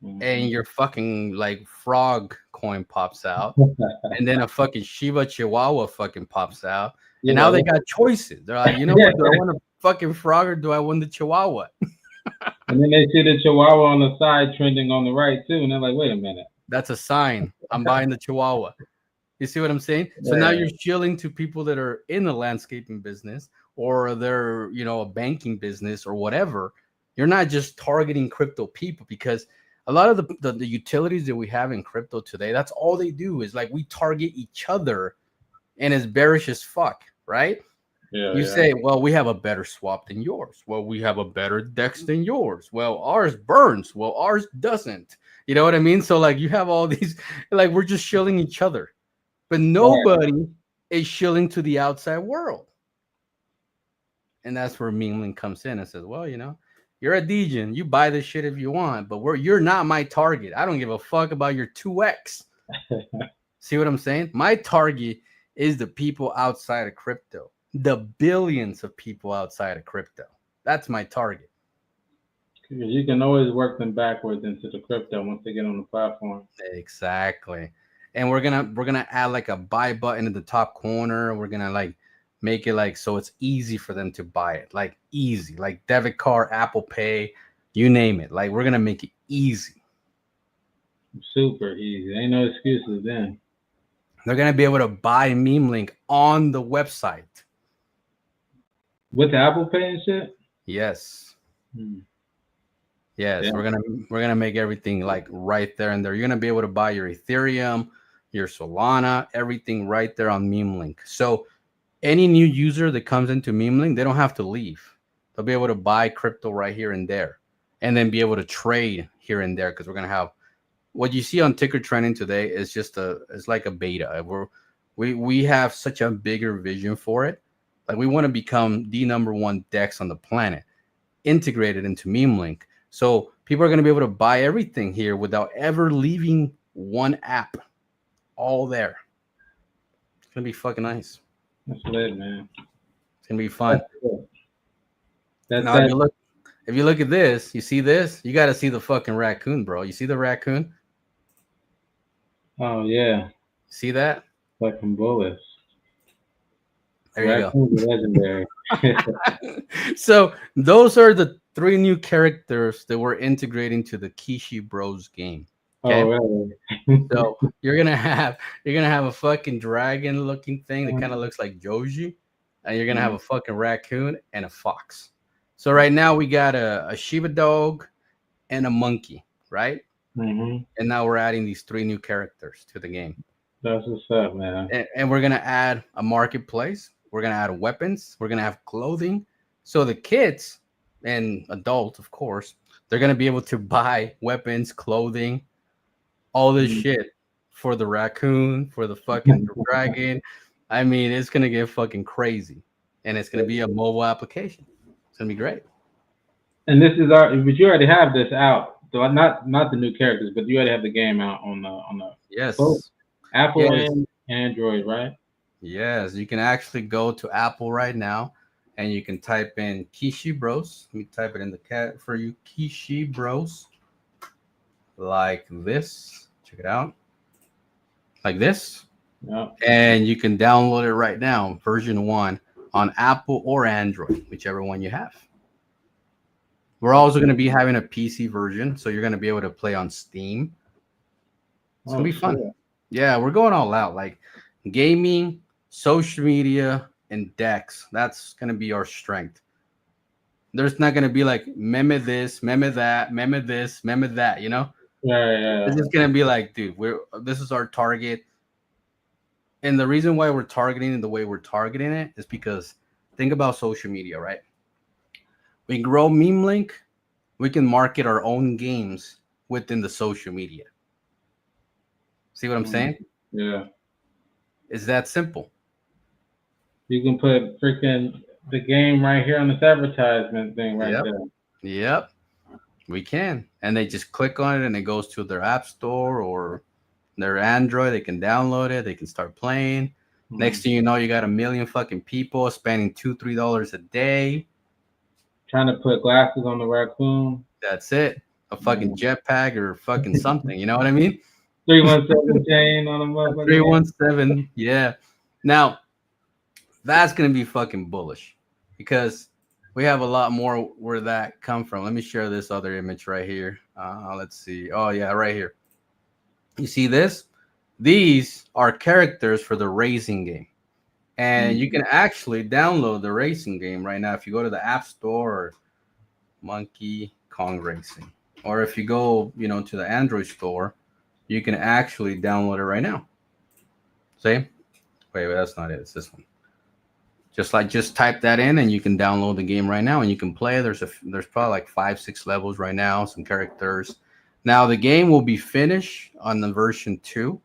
Speaker 3: Hmm.
Speaker 2: and your fucking like frog coin pops out, and then a fucking Shiba Chihuahua fucking pops out, and now
Speaker 3: Yeah.
Speaker 2: they got choices. They're like, you know what? Do I want a fucking frog or do I want the Chihuahua?
Speaker 3: And then they see the Chihuahua on the side trending on the right too, and they're like, "Wait a minute."
Speaker 2: That's a sign. I'm buying the Chihuahua. You see what I'm saying? So now
Speaker 3: Yeah.
Speaker 2: you're shilling to people that are in the landscaping business or they're, a banking business or whatever. You're not just targeting crypto people because a lot of the utilities that we have in crypto today, that's all they do is like we target each other and it's bearish as fuck, right?
Speaker 3: Yeah.
Speaker 2: You
Speaker 3: Yeah.
Speaker 2: say, well, we have a better swap than yours. Well, we have a better dex than yours. Well, ours burns. Well, ours doesn't. You know what I mean? So like you have all these, like we're just shilling each other, but
Speaker 3: Right.
Speaker 2: nobody is shilling to the outside world. And that's where Mingling comes in and says, well, you're a Degen. You buy this shit if you want, but you're not my target. I don't give a fuck about your 2x. See what I'm saying? My target is the people outside of crypto, the billions of people outside of crypto. That's my target.
Speaker 3: Because you can always work them backwards into the crypto once they get on the platform.
Speaker 2: Exactly. And we're gonna add like a buy button in the top corner. We're gonna like make it like so it's easy for them to buy it. Like easy, like debit card, Apple Pay, you name it. Like we're gonna make it easy.
Speaker 3: Super easy. Ain't no excuses then.
Speaker 2: They're gonna be able to buy Memelinked on the website.
Speaker 3: With the Apple Pay and shit?
Speaker 2: Yes.
Speaker 3: Hmm.
Speaker 2: Yes,
Speaker 3: Yeah.
Speaker 2: we're gonna make everything like right there and there. You're gonna be able to buy your Ethereum, your Solana, everything right there on Memelinked. So any new user that comes into Memelinked, they don't have to leave. They'll be able to buy crypto right here and there, and then be able to trade here and there because we're gonna have what you see on ticker trending today is just it's like a beta. We have such a bigger vision for it. Like we want to become the number one DEX on the planet, integrated into Memelinked. So people are going to be able to buy everything here without ever leaving one app. All there. It's gonna be fucking nice.
Speaker 3: That's lit, man.
Speaker 2: It's gonna be fun.
Speaker 3: That's
Speaker 2: Now,
Speaker 3: that.
Speaker 2: if you look at this, you see this. You got to see the fucking raccoon, bro. You see the raccoon?
Speaker 3: Oh yeah,
Speaker 2: See that?
Speaker 3: fucking bullets.
Speaker 2: There you go.
Speaker 3: Raccoon's legendary.
Speaker 2: So those are the three new characters that we're integrating to the Kishi Bros game. Okay.
Speaker 3: Oh really?
Speaker 2: So you're gonna have a fucking dragon looking thing that kind of looks like Joji, and you're gonna have a fucking raccoon and a fox. So right now we got a Shiba dog and a monkey, right?
Speaker 3: Mm-hmm.
Speaker 2: And now we're adding these three new characters to the game.
Speaker 3: That's what's up, man.
Speaker 2: And we're gonna add a marketplace. We're gonna add weapons. We're gonna have clothing. So the kids and adults, of course, they're gonna be able to buy weapons, clothing, all this shit for the raccoon, for the fucking dragon. I mean, it's gonna get fucking crazy, and it's gonna be a mobile application. It's gonna be great.
Speaker 3: And this is but you already have this out. So not the new characters, but you already have the game out on the
Speaker 2: Yes,
Speaker 3: both Apple
Speaker 2: yes,
Speaker 3: and Android, right?
Speaker 2: yes. You can actually go to Apple right now, and you can type in Kishi Bros. Let me type it in the cat for you, Kishi Bros. Like this. Check it out. Like this.
Speaker 3: Yeah.
Speaker 2: And you can download it right now, version 1, on Apple or Android, whichever one you have. We're also going to be having a PC version, so you're going to be able to play on Steam. It's going to be fun.
Speaker 3: Shit.
Speaker 2: Yeah, we're going all out. Like gaming, social media, and DEX. That's going to be our strength. There's not going to be like meme this, meme that, meme this, meme that, you know?
Speaker 3: Yeah.
Speaker 2: It's just going to be like, dude, this is our target. And the reason why we're targeting it the way we're targeting it is because think about social media, right? We grow Memelinked, we can market our own games within the social media. See what I'm saying?
Speaker 3: Yeah.
Speaker 2: It's that simple.
Speaker 3: You can put freaking the game right here on this advertisement thing right
Speaker 2: Yep.
Speaker 3: there.
Speaker 2: Yep, we can. And they just click on it and it goes to their app store or their Android. They can download it. They can start playing. Next thing you know, you got a million fucking people spending $2-3 a day.
Speaker 3: Trying to put glasses on the raccoon.
Speaker 2: That's it. A fucking jetpack or fucking something. You know what I mean?
Speaker 3: 317 chain on the motherfucker.
Speaker 2: 317. Yeah. Now, that's going to be fucking bullish because we have a lot more where that come from. Let me share this other image right here. Let's see. Oh, yeah, right here. You see this? These are characters for the racing game. And you can actually download the racing game right now if you go to the App Store or Monkey Kong Racing. Or if you go, to the Android store, you can actually download it right now. See? Wait, that's not it. It's this one. Just type that in and you can download the game right now and you can play. There's probably like 5-6 levels right now, some characters. Now the game will be finished on the version 2.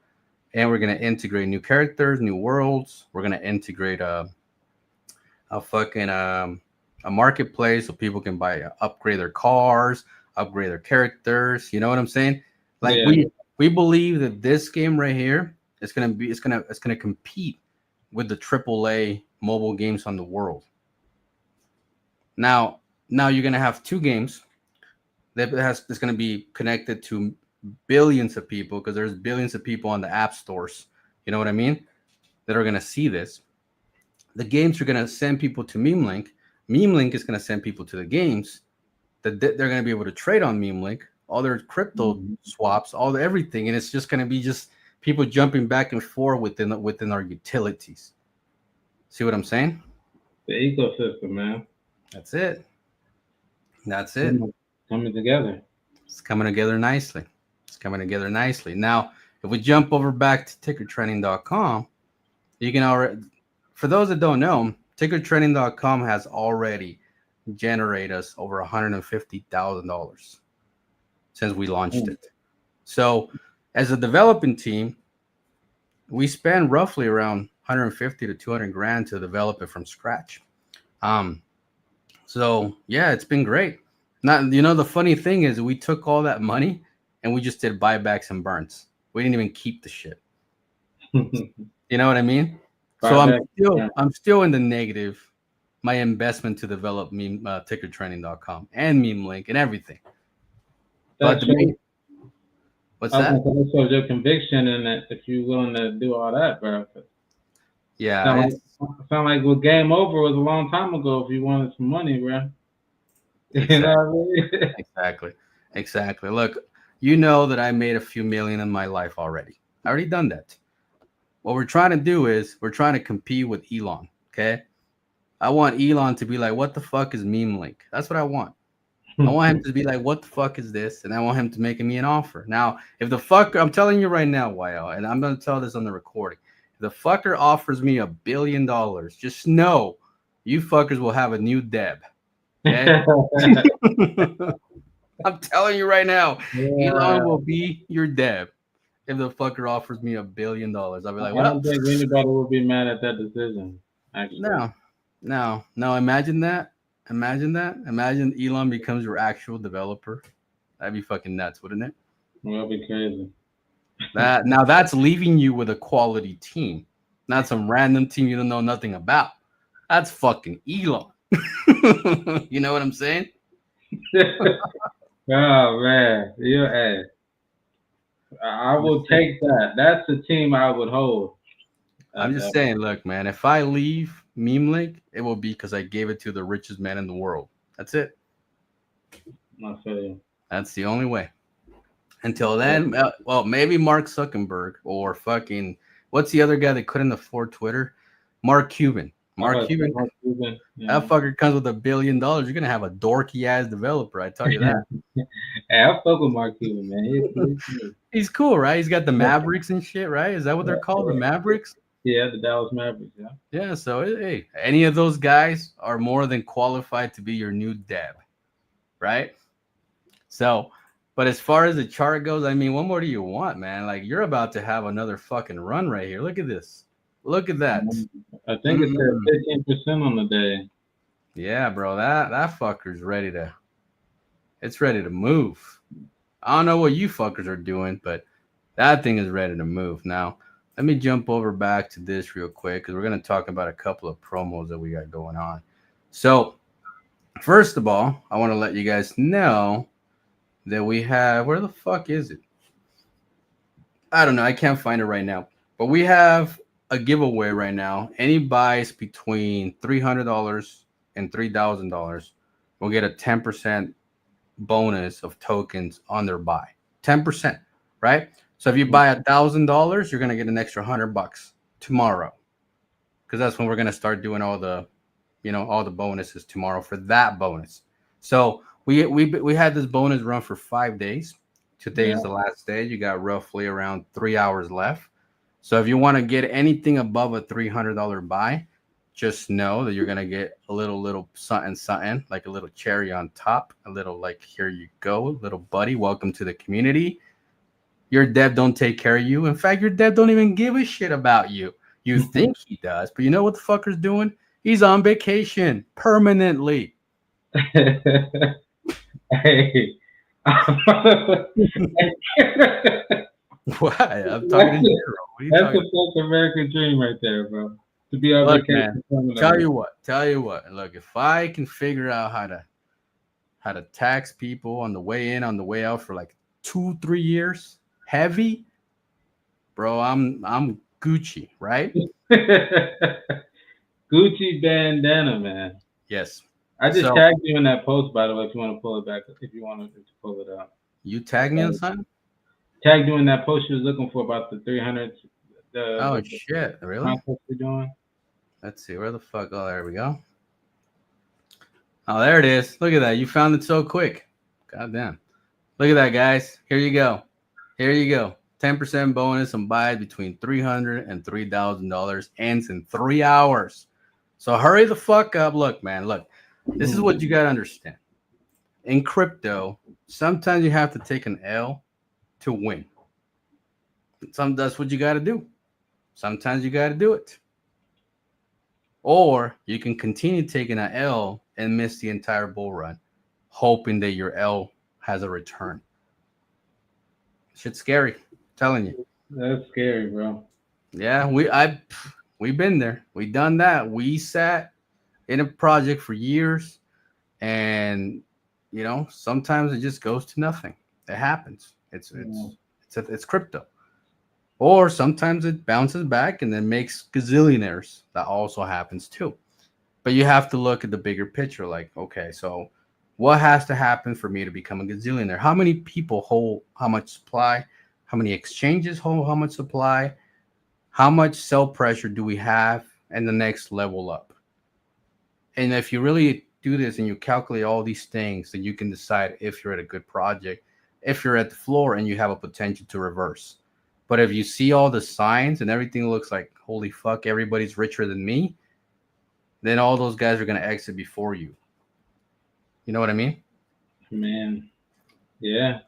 Speaker 2: And we're gonna integrate new characters, new worlds. We're gonna integrate a marketplace so people can upgrade their cars, upgrade their characters. You know what I'm saying? Like we believe that this game right here is gonna compete with the AAA mobile games on the world. Now you're gonna have two games. It's going to be connected to billions of people because there's billions of people on the app stores. You know what I mean? That are going to see this. The games are going to send people to Memelink. Memelink is going to send people to the games. They're going to be able to trade on Memelink, all their crypto swaps, everything, and it's just going to be just people jumping back and forth within our utilities. See what I'm saying?
Speaker 3: The ecosystem, man.
Speaker 2: That's it. That's it.
Speaker 3: Coming together.
Speaker 2: It's coming together nicely. It's coming together nicely. Now, if we jump over back to tickertrending.com, you can already, for those that don't know, tickertrending.com has already generated us over $150,000 since we launched it. So, as a developing team, we spend roughly around 150 to 200 grand to develop it from scratch. So yeah, it's been great. Not, the funny thing is we took all that money and we just did buybacks and burns. We didn't even keep the shit. You know what I mean? So I'm still in the negative. My investment to develop tickertrending.com and Memelink and everything. But what's that?
Speaker 3: So your conviction in that, if you're willing to do all that, bro.
Speaker 2: Yeah.
Speaker 3: Sound like well, game over was a long time ago if you wanted some money, bro.
Speaker 2: Exactly. You know what I mean? Exactly. Look, you know that I made a few million in my life already. I already done that. What we're trying to do is we're trying to compete with Elon. Okay. I want Elon to be like, what the fuck is Memelink? That's what I want. I want him to be like, what the fuck is this? And I want him to make me an offer. Now, if the fucker, I'm telling you right now, YL, and I'm going to tell this on the recording. If the fucker offers me $1 billion, just know you fuckers will have a new Deb. Okay? I'm telling you right now, Elon will be your Deb. If the fucker offers me $1 billion, I'll be like, well,
Speaker 3: I don't think anybody will be mad at that decision. Actually.
Speaker 2: No. Imagine that. Imagine Elon becomes your actual developer. That'd be fucking nuts, wouldn't it?
Speaker 3: That'd be crazy.
Speaker 2: Now that's leaving you with a quality team, not some random team you don't know nothing about. That's fucking Elon. You know what I'm saying?
Speaker 3: Oh man, yeah. I will take that. That's the team I would hold.
Speaker 2: I'm just saying, look, man, if I leave Memelink, it will be because I gave it to the richest man in the world. That's it. That's the only way. Until then, well, maybe Mark Zuckerberg or fucking, what's the other guy that couldn't afford Twitter? Mark Cuban. Mark Cuban. Yeah. That fucker comes with $1 billion. You're going to have a dorky ass developer. I tell you that.
Speaker 3: Hey, I fuck with Mark Cuban, man.
Speaker 2: He's cool, right? He's got the Mavericks and shit, right? Is that what they're called? The Mavericks?
Speaker 3: Yeah, the Dallas Mavericks, yeah.
Speaker 2: Yeah, so hey, any of those guys are more than qualified to be your new Deb, right? So, but as far as the chart goes, I mean, what more do you want, man? Like, you're about to have another fucking run right here. Look at this. Look at that.
Speaker 3: I think it's at 15% on the day.
Speaker 2: Yeah, bro, that fucker's ready to move. I don't know what you fuckers are doing, but that thing is ready to move. Now, let me jump over back to this real quick because we're going to talk about a couple of promos that we got going on. So, first of all, I want to let you guys know that we have, where the fuck is it? I don't know. I can't find it right now. But we have a giveaway right now. Any buys between $300 and $3,000 will get a 10% bonus of tokens on their buy. 10%, right? So if you buy $1,000, you're gonna get an extra $100 tomorrow, because that's when we're gonna start doing all the bonuses tomorrow for that bonus. So we had this bonus run for 5 days. Today is the last day. You got roughly around 3 hours left. So if you want to get anything above a $300 buy, just know that you're gonna get a little something, like a little cherry on top, a little like, here you go, little buddy, welcome to the community. Your dev don't take care of you. In fact, your dev don't even give a shit about you. You think he does, but you know what the fucker's doing? He's on vacation permanently.
Speaker 3: Hey.
Speaker 2: What? I'm talking in general.
Speaker 3: That's a fucking American dream right there, bro. To be on vacation.
Speaker 2: Tell you what. Look, if I can figure out had to tax people on the way in, on the way out for like 2, 3 years. Heavy, bro. I'm Gucci, right?
Speaker 3: Gucci bandana, man.
Speaker 2: Yes.
Speaker 3: I just
Speaker 2: So
Speaker 3: tagged you in that post, by the way, if you want to pull it back, if you wanted to pull it up.
Speaker 2: you tag me on something?
Speaker 3: Tagged you in that post you was looking for about the 300,
Speaker 2: Oh
Speaker 3: the
Speaker 2: shit, really?
Speaker 3: contest we're doing.
Speaker 2: Let's see, where the fuck? Oh, there we go. Oh, there it is. Look at that. You found it so quick. God damn. Look at that, guys. Here you go. Here you go. 10% bonus on buys between $300 and $3,000. Ends in 3 hours. So hurry the fuck up. Look, man, look. This is what you got to understand. In crypto, sometimes you have to take an L to win. That's what you got to do. Sometimes you got to do it. Or you can continue taking an L and miss the entire bull run, hoping that your L has a return. Shit's scary. I'm telling you.
Speaker 3: That's scary, bro.
Speaker 2: Yeah, we've been there. We done that. We sat in a project for years, and sometimes it just goes to nothing. It happens. It's crypto. Or sometimes it bounces back and then makes gazillionaires. That also happens too. But you have to look at the bigger picture. Like, okay, so what has to happen for me to become a gazillionaire? How many people hold how much supply? How many exchanges hold how much supply? How much sell pressure do we have? And the next level up. And if you really do this and you calculate all these things, then you can decide if you're at a good project, if you're at the floor and you have a potential to reverse. But if you see all the signs and everything looks like, holy fuck, everybody's richer than me, then all those guys are going to exit before you. You know what I mean?
Speaker 3: Man, yeah.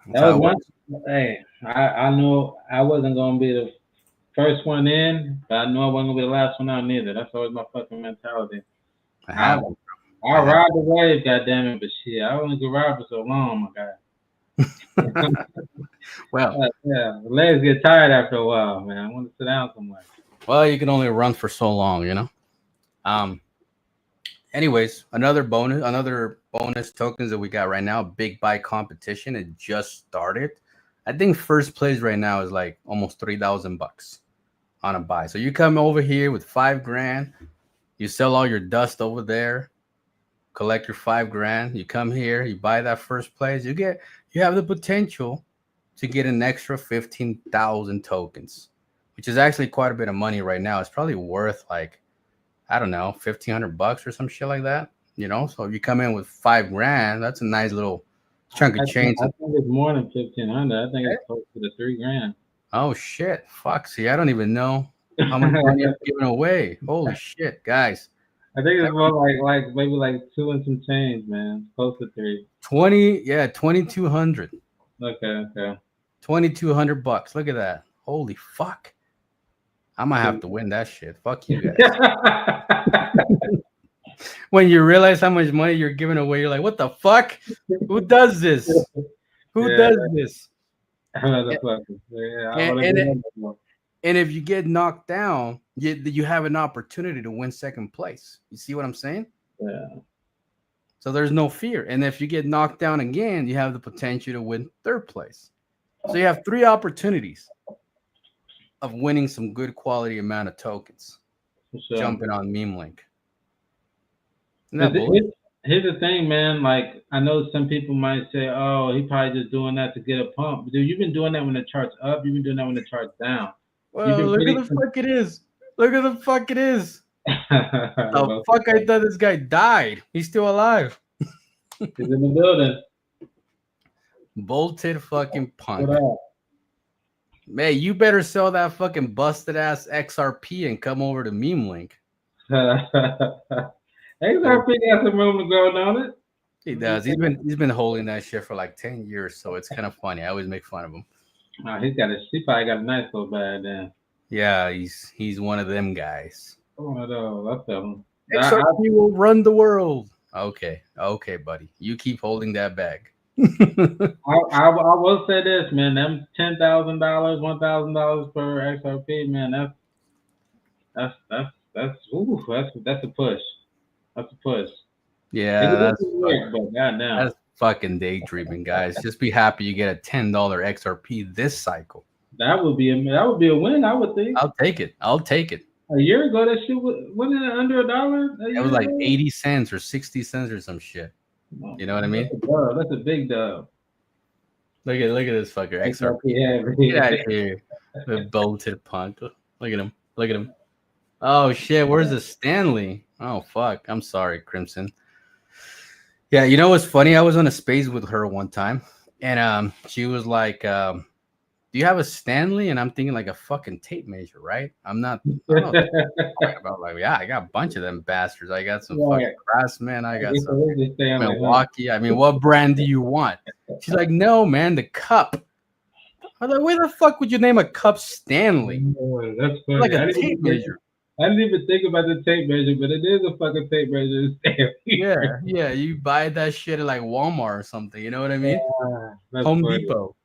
Speaker 2: That's
Speaker 3: That
Speaker 2: how
Speaker 3: was
Speaker 2: it
Speaker 3: one.
Speaker 2: works.
Speaker 3: Hey, I know I wasn't gonna be the first one in, but I know I wasn't gonna be the last one out neither. That's always my fucking mentality.
Speaker 2: It
Speaker 3: I
Speaker 2: happens.
Speaker 3: I ride the wave, goddamn it, but shit, I only could ride for so long, my guy.
Speaker 2: Well,
Speaker 3: Yeah, the legs get tired after a while, man. I want to sit down somewhere.
Speaker 2: you can only run for so long. Um. Anyways, another bonus tokens that we got right now. Big buy competition. It just started. I think first place right now is like almost $3,000 on a buy. So you come over here with $5,000. You sell all your dust over there. Collect your $5,000. You come here. You buy that first place. You have the potential to get an extra 15,000 tokens, which is actually quite a bit of money right now. It's probably worth like, I don't know, $1,500 or some shit like that. So if you come in with $5,000, that's a nice little chunk of change.
Speaker 3: I think it's more than 1,500. I think it's close to the $3,000.
Speaker 2: Oh shit! Fuck! See, I don't even know how much money I'm giving away. Holy shit, guys!
Speaker 3: I think it's more like maybe like two and some change, man. Close to three.
Speaker 2: 2,200.
Speaker 3: Okay.
Speaker 2: $2,200. Look at that. Holy fuck! I might have to win that shit. Fuck you guys. When you realize how much money you're giving away, you're like, what the fuck? Who does this? Who does this? And if you get knocked down, you have an opportunity to win second place. You see what I'm saying?
Speaker 3: Yeah.
Speaker 2: So there's no fear. And if you get knocked down again, you have the potential to win third place. So you have 3 opportunities of winning some good quality amount of tokens.
Speaker 3: Sure.
Speaker 2: Jumping on Memelinked.
Speaker 3: Here's the thing, man. Like, I know some people might say, "Oh, he probably just doing that to get a pump." But dude, you've been doing that when the chart's up. You've been doing that when the chart's down.
Speaker 2: Well, look at the fuck it is. Look at the fuck it is. The fuck I thought this guy died. He's still alive.
Speaker 3: He's in the building.
Speaker 2: Bolted fucking punk. Man, you better sell that fucking busted ass XRP and come over to Memelinked.
Speaker 3: XRP got some room to grow, don't it?
Speaker 2: He does. He's been holding that shit for like 10 years, so it's kind of funny. I always make fun of him.
Speaker 3: He probably got a nice little bag then.
Speaker 2: Yeah, he's one of them guys.
Speaker 3: One of those. I tell him.
Speaker 2: XRP will run the world. Okay, buddy. You keep holding that bag.
Speaker 3: I will say this, man. Them $10,000, $1,000 per XRP, man. That's a push. That's a push.
Speaker 2: Yeah, that's
Speaker 3: work, but goddamn.
Speaker 2: that's fucking daydreaming, guys. Just be happy you get a $10 XRP this cycle.
Speaker 3: That would be a win, I would think.
Speaker 2: I'll take it. I'll take it.
Speaker 3: A year ago, that shit wasn't it under $1 a
Speaker 2: It
Speaker 3: year
Speaker 2: was like
Speaker 3: ago?
Speaker 2: 80 cents or 60 cents or some shit. You know what I mean?
Speaker 3: That's a big dub.
Speaker 2: Look at this fucker XRP.
Speaker 3: Yeah,
Speaker 2: Get out of here. The bolted punk. Look at him. Look at him. Oh shit, where's the Stanley? Oh fuck. I'm sorry, Crimson. Yeah, you know what's funny? I was on a space with her one time, and she was like, do you have a Stanley? And I'm thinking like a fucking tape measure, right? I don't know what I'm talking about. Like, yeah, I got a bunch of them bastards. I got some fucking Craftsman. I got some Milwaukee. I mean, what brand do you want? She's like, no, man, the cup. I was like, where the fuck would you name a cup Stanley?
Speaker 3: Oh, that's funny.
Speaker 2: Like a tape measure.
Speaker 3: I didn't even think about the tape measure, but it is a fucking tape measure.
Speaker 2: Yeah, you buy that shit at like Walmart or something. You know what I mean? Home
Speaker 3: funny.
Speaker 2: Depot.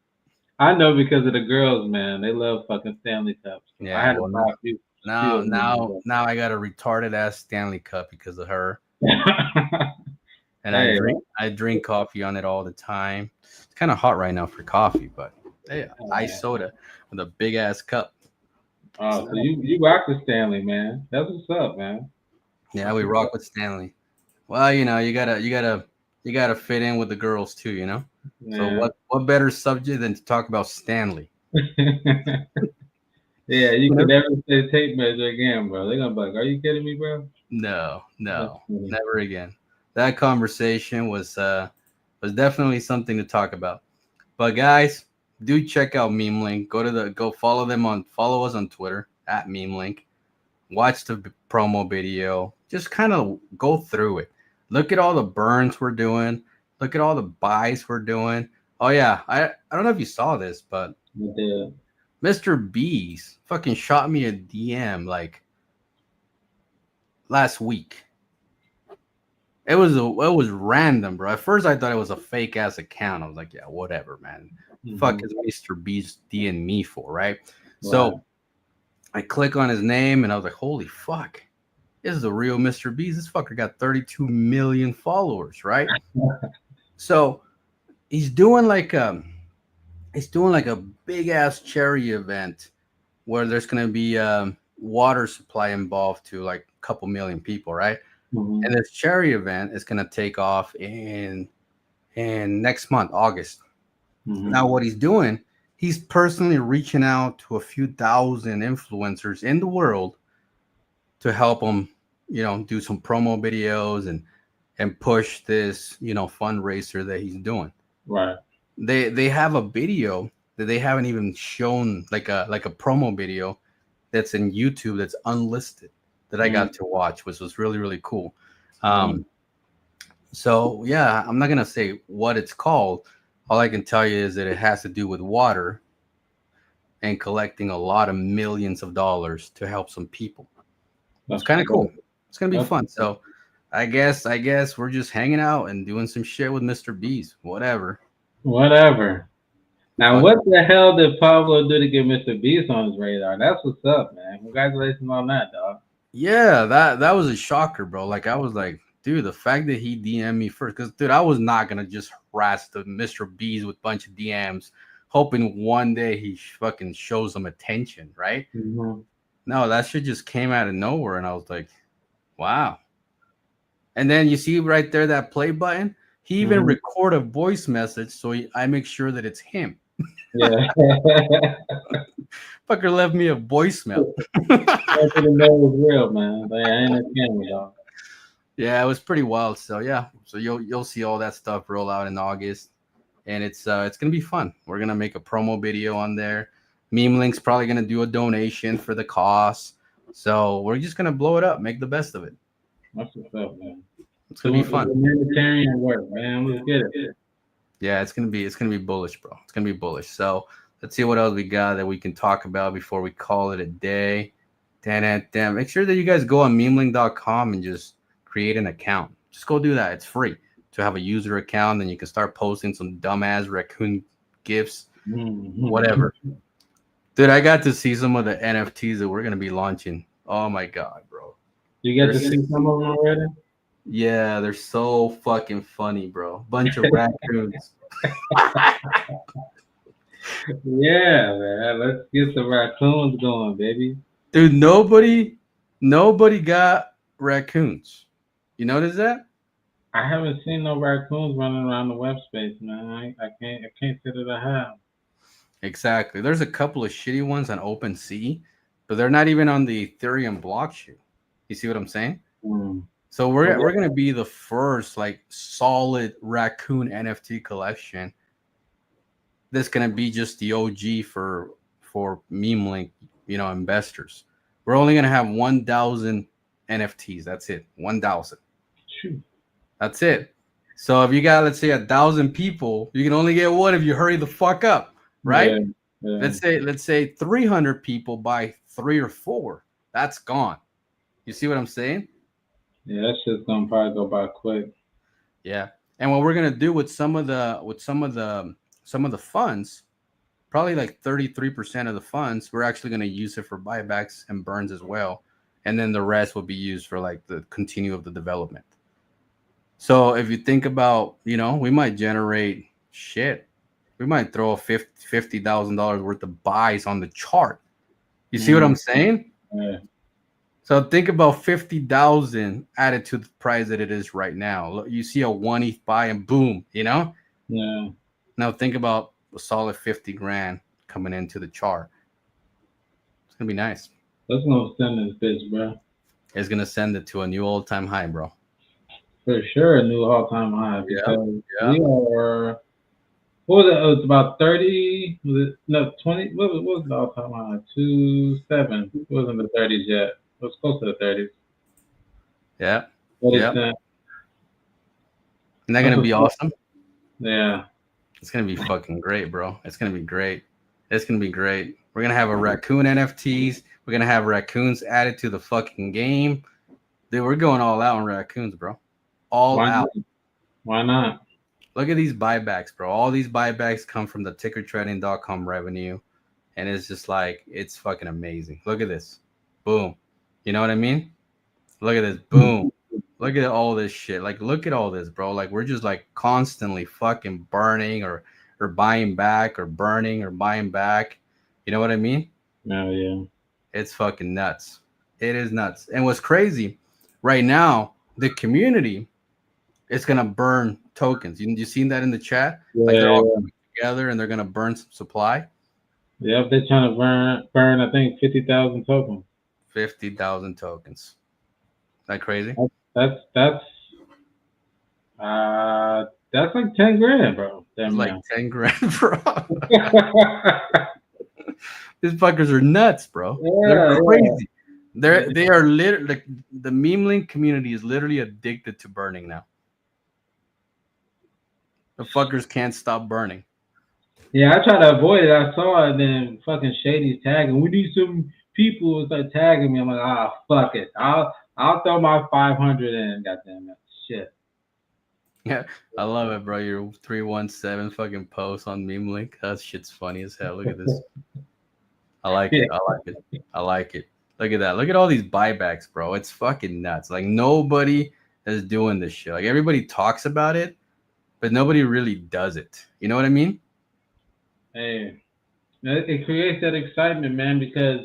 Speaker 3: I know because of the girls, man. They love fucking Stanley cups.
Speaker 2: Yeah,
Speaker 3: I had to buy a few.
Speaker 2: Now I got a retarded ass Stanley cup because of her. And I drink coffee on it all the time. It's kind of hot right now for coffee, but hey, ice soda with a big ass cup.
Speaker 3: Oh, so you rock the Stanley, man. That's what's up, man.
Speaker 2: Yeah, we rock with Stanley. Well, you know, you gotta fit in with the girls too, you know. Yeah. So what better subject than to talk about Stanley?
Speaker 3: Yeah, you can never say tape measure again, bro. They're gonna be like, "Are you kidding me, bro?"
Speaker 2: No, never again. That conversation was definitely something to talk about. But guys, do check out Memelinked. Go follow us on Twitter at Memelinked. Watch the promo video. Just kind of go through it. Look at all the burns we're doing. Look at all the buys we're doing. Oh yeah, I don't know if you saw this, but Mr. B's fucking shot me a DM like last week. It was random, bro. At first I thought it was a fake ass account. I was like, yeah, whatever, man. Mm-hmm. Fuck is Mr. B's DMing me for, right? Wow. So I click on his name and I was like, holy fuck. This is the real Mr. B's. This fucker got 32 million followers, right? So he's doing like a big ass charity event where there's gonna be water supply involved to like a couple million people, right? Mm-hmm. And this charity event is gonna take off in next month, August. Mm-hmm. Now what he's doing, he's personally reaching out to a few thousand influencers in the world to help them, you know, do some promo videos and push this, you know, fundraiser that he's doing.
Speaker 3: Right.
Speaker 2: They have a video that they haven't even shown, like a promo video that's in YouTube that's unlisted that I got to watch, which was really, really cool. So yeah, I'm not gonna say what it's called. All I can tell you is that it has to do with water and collecting a lot of millions of dollars to help some people. It's kind of cool. It's gonna be fun. So I guess we're just hanging out and doing some shit with Mr. B's. Whatever.
Speaker 3: Now, what the hell did Pablo do to get Mr. Beast on his radar? That's what's up, man. Congratulations on that, dog.
Speaker 2: Yeah, that was a shocker, bro. Like, I was like, dude, the fact that he DM'd me first, because, dude, I was not going to just harass the Mr. B's with a bunch of DMs, hoping one day he fucking shows some attention, right? Mm-hmm. No, that shit just came out of nowhere, and I was like, wow. And then you see right there that play button? He even record a voice message, so I make sure that it's him.
Speaker 3: Yeah.
Speaker 2: Fucker left me a voicemail.
Speaker 3: I didn't know it was real, man. But I ain't a camera, dog.
Speaker 2: Yeah, it was pretty wild. So yeah, so you'll see all that stuff roll out in August, and it's gonna be fun. We're gonna make a promo video on there. Memelink's probably gonna do a donation for the cost. So we're just gonna blow it up, make the best of it.
Speaker 3: That's what's up, man.
Speaker 2: It's gonna be fun.
Speaker 3: Humanitarian work, man. Let's get it.
Speaker 2: Yeah, it's gonna be bullish, bro. It's gonna be bullish. So let's see what else we got that we can talk about before we call it a day. Damn. Make sure that you guys go on memelinked.com and just create an account. Just go do that. It's free to have a user account. Then you can start posting some dumbass raccoon gifs, whatever. Dude, I got to see some of the NFTs that we're gonna be launching. Oh my god, bro.
Speaker 3: You get to see some of them already?
Speaker 2: Yeah, they're so fucking funny, bro. Bunch of raccoons.
Speaker 3: Yeah, man. Let's get some raccoons going, baby.
Speaker 2: Dude, nobody got raccoons. You notice that?
Speaker 3: I haven't seen no raccoons running around the web space, man. I can't say that I have.
Speaker 2: Exactly. There's a couple of shitty ones on OpenSea, but they're not even on the Ethereum blockchain. You see what I'm saying?
Speaker 3: Hmm.
Speaker 2: So
Speaker 3: But
Speaker 2: we're gonna be the first like solid raccoon NFT collection. That's gonna be just the OG for meme link, investors. We're only gonna have 1,000 NFTs. That's it. 1,000.
Speaker 3: shoot.
Speaker 2: That's it. So if you got, let's say, 1,000 people, you can only get one if you hurry the fuck up,
Speaker 3: Yeah,
Speaker 2: right?
Speaker 3: yeah,
Speaker 2: Let's say 300 people buy three or four. That's gone. You see what I'm saying?
Speaker 3: yeah. That shit's gonna probably go by quick.
Speaker 2: Yeah. And what we're gonna do with some of the funds, probably like 33% of the funds, we're actually gonna use it for buybacks and burns as well, and then the rest will be used for like the continue of the development. So if you think about, we might generate shit. We might throw $50,000 worth of buys on the chart. You see what
Speaker 3: Mm,
Speaker 2: I'm saying?
Speaker 3: yeah,
Speaker 2: So think about 50,000 added to the price that it is right now. You see a 1 ETH buy and boom,
Speaker 3: yeah.
Speaker 2: Now think about a solid 50 grand coming into the chart. It's gonna be nice.
Speaker 3: Let's go send this bitch, bro.
Speaker 2: It's gonna send it to a new all-time high, bro.
Speaker 3: For sure, a new all-time high
Speaker 2: Yeah,
Speaker 3: because
Speaker 2: yeah.
Speaker 3: we are. What was it? It was about 30. Was it no 20? What was the all-time high? 27. It wasn't the 30s yet. It was close to the 30s.
Speaker 2: Yeah,
Speaker 3: 30
Speaker 2: yeah.
Speaker 3: cent.
Speaker 2: Isn't that
Speaker 3: That's
Speaker 2: gonna
Speaker 3: what's
Speaker 2: be
Speaker 3: up.
Speaker 2: awesome?
Speaker 3: Yeah.
Speaker 2: It's gonna be fucking great, bro. It's gonna be great. It's gonna be great. We're gonna have a raccoon NFTs. We're gonna have raccoons added to the fucking game. Dude, we're going all out on raccoons, bro. All
Speaker 3: Why
Speaker 2: out.
Speaker 3: not? Why not?
Speaker 2: Look at these buybacks, bro. All these buybacks come from the tickertrading.com revenue. And it's just like, it's fucking amazing. Look at this. Boom. You know what I mean? Look at this. Boom. Look at all this shit. Like, look at all this, bro. Like, we're just like constantly fucking burning or buying back or burning or buying back. You know what I mean?
Speaker 3: No, yeah.
Speaker 2: It's fucking nuts. It is nuts. And what's crazy, right now, the community is gonna burn tokens. You seen that in the chat? Like they're
Speaker 3: Yeah,
Speaker 2: all
Speaker 3: yeah.
Speaker 2: coming together and they're gonna burn some supply.
Speaker 3: Yep, they're trying to burn I think 50,000 tokens.
Speaker 2: 50,000 tokens. That crazy?
Speaker 3: That's uh that's like 10 grand, bro.
Speaker 2: It's
Speaker 3: Damn
Speaker 2: like
Speaker 3: yeah.
Speaker 2: 10 grand, bro. These fuckers are nuts, bro. They're
Speaker 3: Yeah, yeah.
Speaker 2: crazy. They are literally like the meme link community is literally addicted to burning now. The fuckers can't stop burning.
Speaker 3: Yeah, I try to avoid it. I saw it, then fucking Shady's tagging. We need some people to start tagging me. I'm like, fuck it. I'll throw my 500 in. Goddamn it, shit.
Speaker 2: Yeah, I love it, bro. Your 317 fucking post on meme link. That shit's funny as hell. Look at this. I like it. I like it. I like it. Look at that. Look at all these buybacks, bro. It's fucking nuts. Like nobody is doing this shit. Like everybody talks about it, but nobody really does it. You know what I mean?
Speaker 3: Hey, it creates that excitement, man, because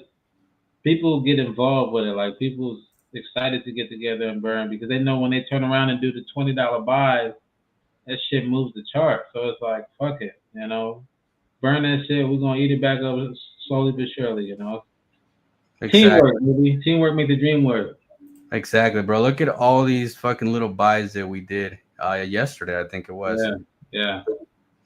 Speaker 3: people get involved with it. Like people's excited to get together and burn because they know when they turn around and do the $20 buys, that shit moves the chart. So it's like, fuck it, burn that shit. We're gonna eat it back up slowly but surely.
Speaker 2: Exactly.
Speaker 3: Teamwork, maybe. Teamwork make the dream work.
Speaker 2: Exactly, bro. Look at all these fucking little buys that we did yesterday, I think it was.
Speaker 3: Yeah, yeah.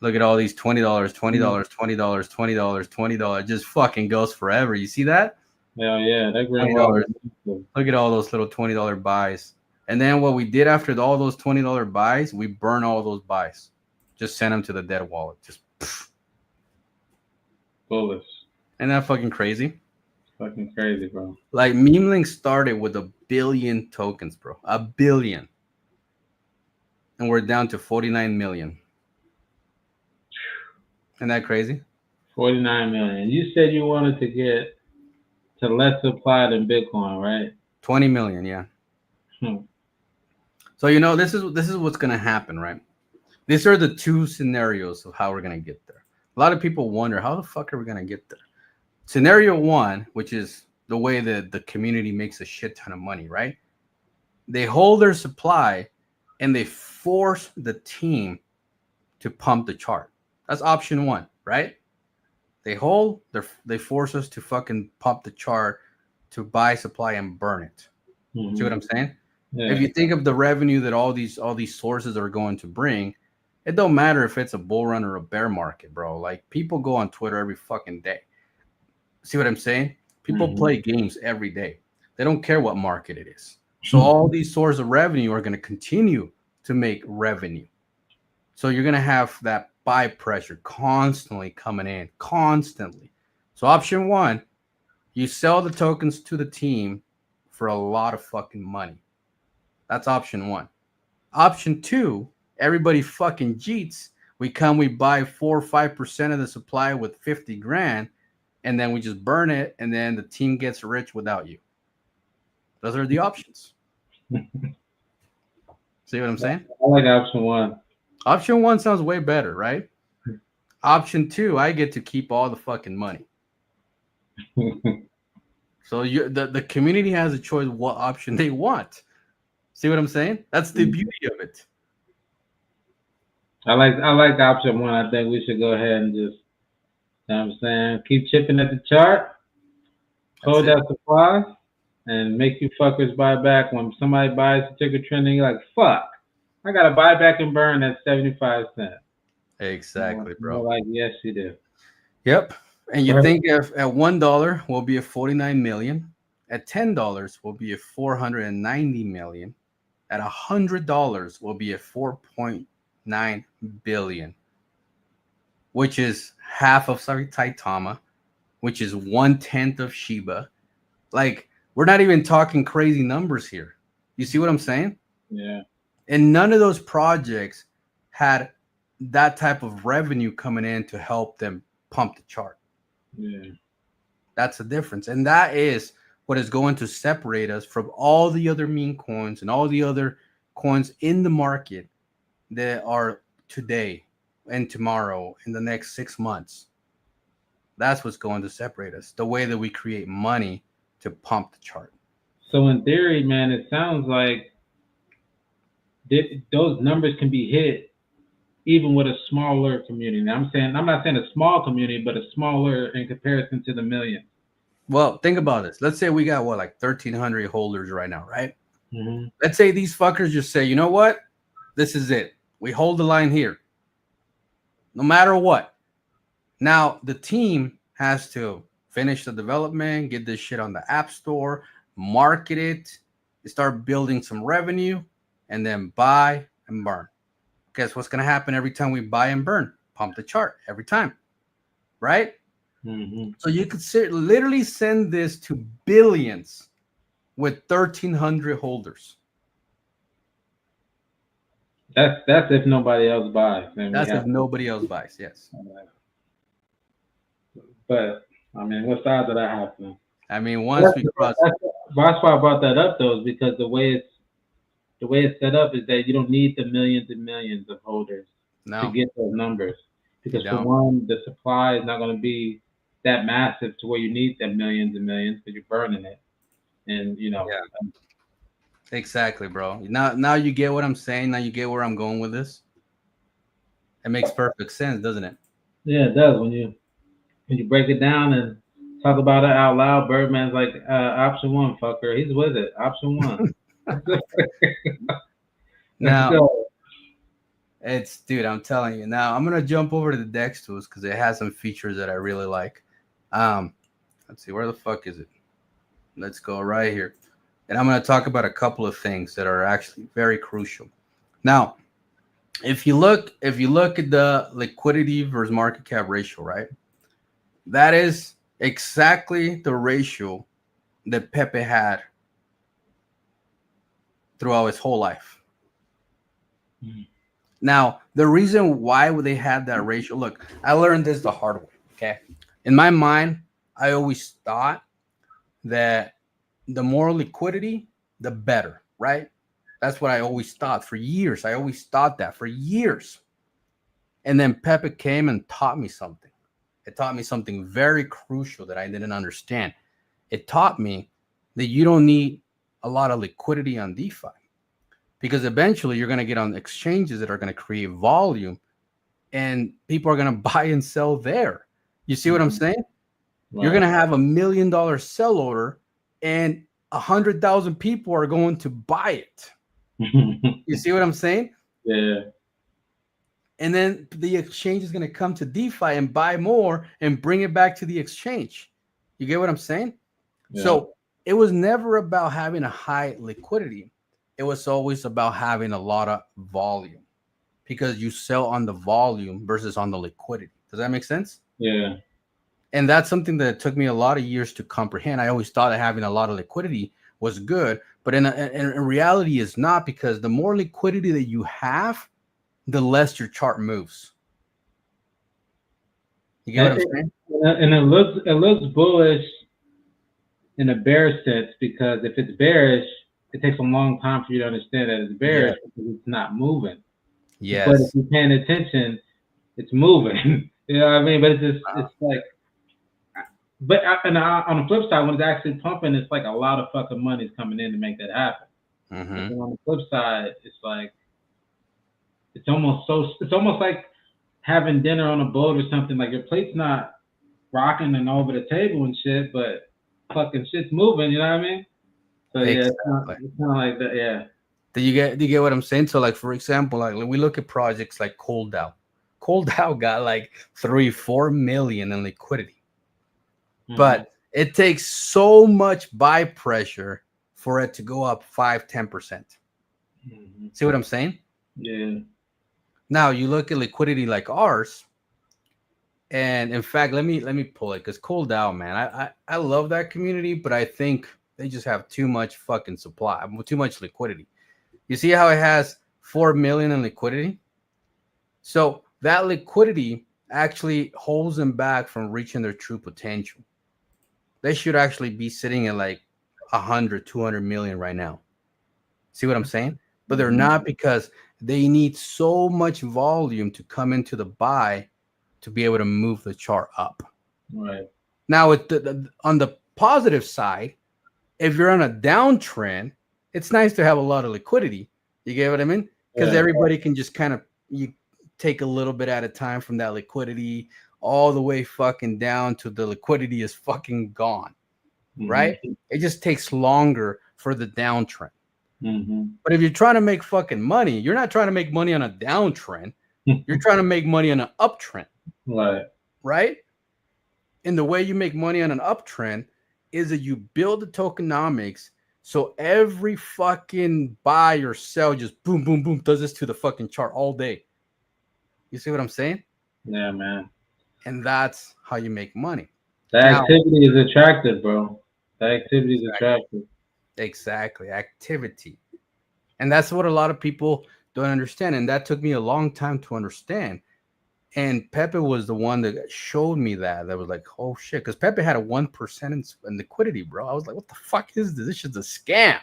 Speaker 2: Look at all these $20, $20, $20, $20, $20. Just fucking goes forever. You see that?
Speaker 3: Hell yeah, that grand wall
Speaker 2: $20.
Speaker 3: is massive.
Speaker 2: Look at all those little $20 buys. And then what we did after all those $20 buys, we burn all those buys. Just send them to the dead wallet. Just pff.
Speaker 3: Bullish.
Speaker 2: Isn't that fucking crazy?
Speaker 3: Fucking crazy, bro.
Speaker 2: Like Memelinked started with 1 billion tokens, bro. 1 billion. And we're down to 49 million. Isn't that crazy?
Speaker 3: 49 million. You said you wanted to get to less supply than Bitcoin, right?
Speaker 2: 20 million, yeah.
Speaker 3: Hmm.
Speaker 2: So this is what's gonna happen, right? These are the two scenarios of how we're gonna get there. A lot of people wonder how the fuck are we gonna get there. Scenario one, which is the way that the community makes a shit ton of money, right? They hold their supply and they force the team to pump the chart. That's option one, right? They force us to fucking pump the chart to buy supply and burn it.
Speaker 3: Mm-hmm.
Speaker 2: See what I'm saying?
Speaker 3: Yeah.
Speaker 2: If you think of the revenue that all these sources are going to bring, it don't matter if it's a bull run or a bear market, bro. Like people go on Twitter every fucking day. See what I'm saying? People play games every day. They don't care what market it is. So all these sources of revenue are going to continue to make revenue. So you're going to have that buy pressure constantly coming in, constantly. So option one, you sell the tokens to the team for a lot of fucking money. That's option one. Option two, everybody fucking cheats. We buy 4 or 5% of the supply with 50 grand, and then we just burn it, and then the team gets rich without you. Those are the options. See what I'm saying?
Speaker 3: I like option one.
Speaker 2: Option one sounds way better, right? Option two, I get to keep all the fucking money. So the community has a choice what option they want. See what I'm saying? That's the beauty of it.
Speaker 3: I like option one. I think we should go ahead and just, you know what I'm saying, keep chipping at the chart, hold that supply, and make you fuckers buy back. When somebody buys the ticker trending, you're like, fuck, I got to buy back and burn at 75 cents.
Speaker 2: Exactly, bro.
Speaker 3: You're like, yes, you do.
Speaker 2: Yep. And you think if at $1 will be a 49 million, at $10 will be a 490 million, at $100 will be a 4.9 billion, which is half of Saitama, which is 1/10 of Shiba. Like, we're not even talking crazy numbers here. You see what I'm saying?
Speaker 3: Yeah.
Speaker 2: And none of those projects had that type of revenue coming in to help them pump the chart.
Speaker 3: Yeah.
Speaker 2: That's the difference. And that is what is going to separate us from all the other meme coins and all the other coins in the market that are today and tomorrow in the next 6 months. That's what's going to separate us. The way that we create money to pump the chart.
Speaker 3: So in theory, man, it sounds like those numbers can be hit even with a smaller community. Now, I'm not saying a small community, but a smaller in comparison to the millions.
Speaker 2: Well, think about this. Let's say we got like 1,300 holders right now, right?
Speaker 3: Mm-hmm.
Speaker 2: Let's say these fuckers just say, you know what? This is it. We hold the line here. No matter what. Now, the team has to finish the development, get this shit on the app store, market it, start building some revenue, and then buy and burn. Guess what's going to happen every time we buy and burn? Pump the chart every time, right?
Speaker 3: Mm-hmm.
Speaker 2: So you could literally send this to billions with 1,300 holders.
Speaker 3: That's if nobody else buys.
Speaker 2: That's if nobody else buys, yes.
Speaker 3: But I mean, what sides of that happening?
Speaker 2: I mean, once we cross.
Speaker 3: That's why I brought that up, though, is because the way it's set up is that you don't need the millions and millions of holders to get those numbers. Because for one, the supply is not going to be that massive to where you need that millions and millions because you're burning it. And Yeah.
Speaker 2: Exactly, bro. Now you get what I'm saying. Now you get where I'm going with this. It makes perfect sense, doesn't it?
Speaker 3: Yeah, it does. When you break it down and talk about it out loud, Birdman's like, option one, fucker. He's with it. Option one.
Speaker 2: Now, dude, I'm telling you. Now, I'm going to jump over to the DEX tools because it has some features that I really like. Let's see. Where the fuck is it? Let's go right here. And I'm going to talk about a couple of things that are actually very crucial. Now, if you look at the liquidity versus market cap ratio, right? That is exactly the ratio that Pepe had throughout his whole life. Mm-hmm. Now, the reason why they had that ratio, look, I learned this the hard way, okay? In my mind, I always thought that the more liquidity, the better, right? That's what I always thought for years. I always thought that for years. And then Pepe came and taught me something. It taught me something very crucial that I didn't understand. It taught me that you don't need a lot of liquidity on DeFi, because eventually you're going to get on exchanges that are going to create volume and people are going to buy and sell there. You see what I'm saying? Right. You're going to have $1 million sell order and 100,000 people are going to buy it. You see what I'm saying?
Speaker 3: Yeah.
Speaker 2: And then the exchange is going to come to DeFi and buy more and bring it back to the exchange. You get what I'm saying? Yeah. So it was never about having a high liquidity. It was always about having a lot of volume, because you sell on the volume versus on the liquidity. Does that make sense?
Speaker 3: Yeah.
Speaker 2: And that's something that took me a lot of years to comprehend. I always thought that having a lot of liquidity was good, but in reality is not, because the more liquidity that you have, the less your chart moves. You get what I'm saying?
Speaker 3: And it looks bullish in a bear sense, because if it's bearish, it takes a long time for you to understand that it's bearish, because it's not moving.
Speaker 2: Yes.
Speaker 3: But if you're paying attention, it's moving. You know what I mean? But it's just it's like, but on the flip side, when it's actually pumping, it's like a lot of fucking money is coming in to make that happen.
Speaker 2: Mm-hmm.
Speaker 3: On the flip side, it's like it's almost like having dinner on a boat or something. Like your plate's not rocking and over the table and shit, but fucking shit's moving. You know what I mean? So yeah, it's kind of like that. Yeah.
Speaker 2: Do you get what I'm saying? So like, for example, like we look at projects like ColdDAO. ColdDAO got like 3-4 million in liquidity, but it takes so much buy pressure for it to go up 5-10%. See what I'm saying?
Speaker 3: Yeah.
Speaker 2: Now you look at liquidity like ours, and in fact, let me pull it, because ColdDAO, man, I love that community, but I think they just have too much fucking supply, too much liquidity. You see how it has 4 million in liquidity? So that liquidity actually holds them back from reaching their true potential. They should actually be sitting at like 100, 200 million right now. See what I'm saying? But they're not, because they need so much volume to come into the buy to be able to move the chart up.
Speaker 3: Right.
Speaker 2: Now, on the positive side, if you're on a downtrend, it's nice to have a lot of liquidity. You get what I mean? Because everybody can just kind of, you take a little bit at a time from that liquidity all the way fucking down to the liquidity is fucking gone. Right? It just takes longer for the downtrend. But if you're trying to make fucking money, you're not trying to make money on a downtrend. You're trying to make money on an uptrend.
Speaker 3: Right.
Speaker 2: Right? And the way you make money on an uptrend is that you build the tokenomics, so every fucking buy or sell just boom, boom, boom does this to the fucking chart all day. You see what I'm saying?
Speaker 3: Yeah, man.
Speaker 2: And that's how you make money.
Speaker 3: That activity is attractive, bro. That activity is attractive.
Speaker 2: Exactly. Activity. And that's what a lot of people don't understand. And that took me a long time to understand. And Pepe was the one that showed me that. That was like, oh shit. Because Pepe had a 1% in liquidity, bro. I was like, what the fuck is this? This is a scam.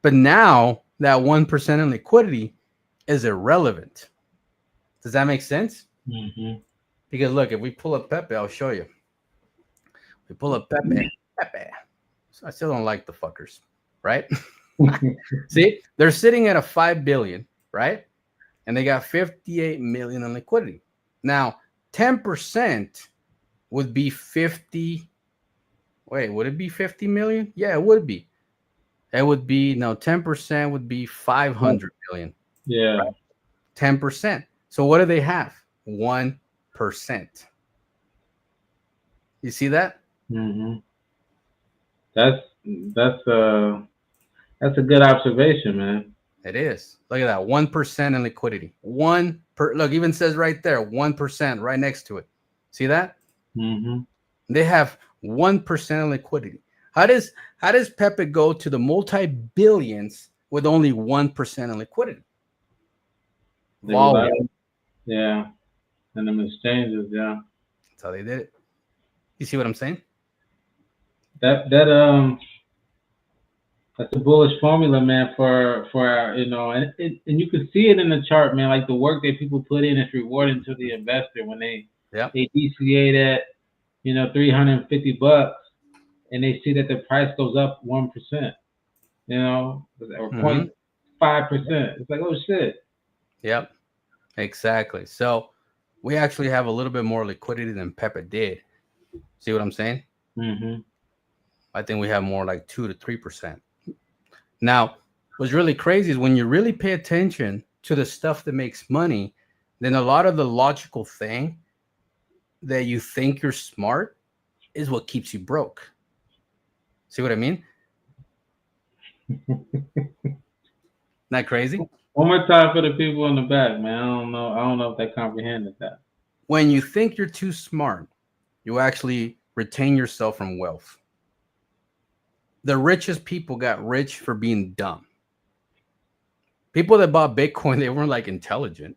Speaker 2: But now that 1% in liquidity is irrelevant. Does that make sense? Because look, if we pull up Pepe, I'll show you. We pull up Pepe. So I still don't like the fuckers, right? See, they're sitting at a 5 billion, right? And they got 58 million in liquidity. Now, 10% would be 50. Wait, would it be 50 million? Yeah, it would be. It would be, no, 10% would be 500 million.
Speaker 3: Yeah.
Speaker 2: Right? 10%. So what do they have? 1%. You see that?
Speaker 3: That's a good observation, man.
Speaker 2: It is. Look at that. 1% in liquidity. Look, even says right there, 1% right next to it. See that? They have 1% in liquidity. How does Pepe go to the multi-billions with only 1% in liquidity? Volume.
Speaker 3: Yeah. And them exchanges, yeah.
Speaker 2: That's how they did it. You see what I'm saying?
Speaker 3: That That's a bullish formula, man, for and you can see it in the chart, man. Like the work that people put in is rewarding to the investor when
Speaker 2: Yep.
Speaker 3: they DCA that, $350, and they see that the price goes up 1%, or
Speaker 2: Hmm.
Speaker 3: 0.5%. It's like, oh shit.
Speaker 2: Yep. Exactly. So we actually have a little bit more liquidity than Pepe did. See what I'm saying?
Speaker 3: Mm-hmm.
Speaker 2: I think we have more like 2 to 3%. Now, what's really crazy is when you really pay attention to the stuff that makes money, then a lot of the logical thing that you think you're smart is what keeps you broke. See what I mean? Not crazy?
Speaker 3: One more time for the people in the back, man. I don't know. I don't know if they comprehended that.
Speaker 2: When you think you're too smart, you actually retain yourself from wealth. The richest people got rich for being dumb. People that bought Bitcoin, they weren't like intelligent.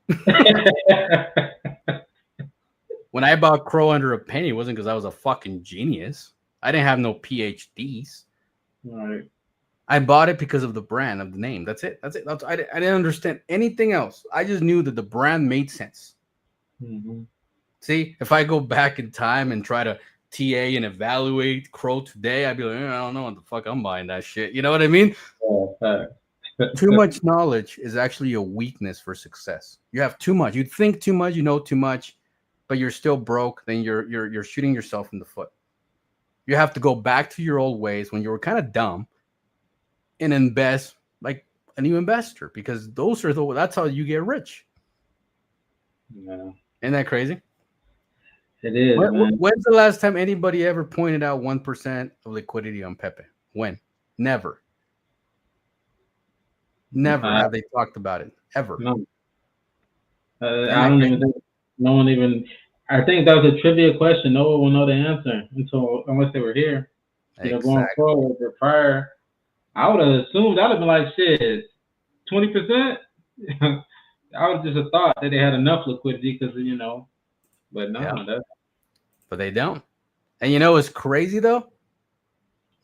Speaker 2: When I bought Crow under a penny, it wasn't because I was a fucking genius. I didn't have no PhDs.
Speaker 3: Right.
Speaker 2: I bought it because of the brand, of the name. That's it. I didn't understand anything else. I just knew that the brand made sense.
Speaker 3: Mm-hmm.
Speaker 2: See, if I go back in time and try to TA and evaluate Crow today, I'd be like, I don't know what the fuck I'm buying that shit. You know what I mean? Too much knowledge is actually a weakness for success. You have too much. You think too much. You know too much, but you're still broke. Then you're shooting yourself in the foot. You have to go back to your old ways when you were kind of dumb and invest like a new investor, because that's how you get rich.
Speaker 3: Yeah.
Speaker 2: Isn't that crazy?
Speaker 3: It is, man.
Speaker 2: When's the last time anybody ever pointed out 1% of liquidity on Pepe? When? Never. Never have they talked about it ever.
Speaker 3: No. I don't even think no one even. I think that was a trivia question. No one will know the answer unless they were here. Going forward. But prior, I would have assumed I'd have been like, shit, 20%. I would just have thought that they had enough liquidity because but no,
Speaker 2: yeah. But they don't. And what's crazy though?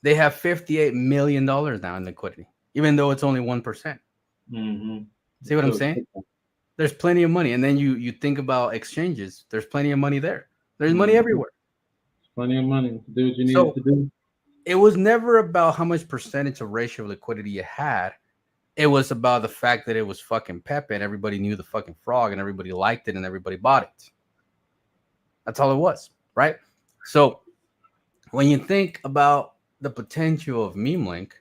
Speaker 2: They have $58 million now in liquidity, even though it's only 1%.
Speaker 3: Mm-hmm.
Speaker 2: See what I'm saying? There's plenty of money. And then you think about exchanges. There's plenty of money there. There's money everywhere.
Speaker 3: Plenty of money to do what you need to do.
Speaker 2: It was never about how much percentage of ratio of liquidity you had. It was about the fact that it was fucking Pepe and everybody knew the fucking frog and everybody liked it and everybody bought it. That's all it was, right? So when you think about the potential of Memelinked,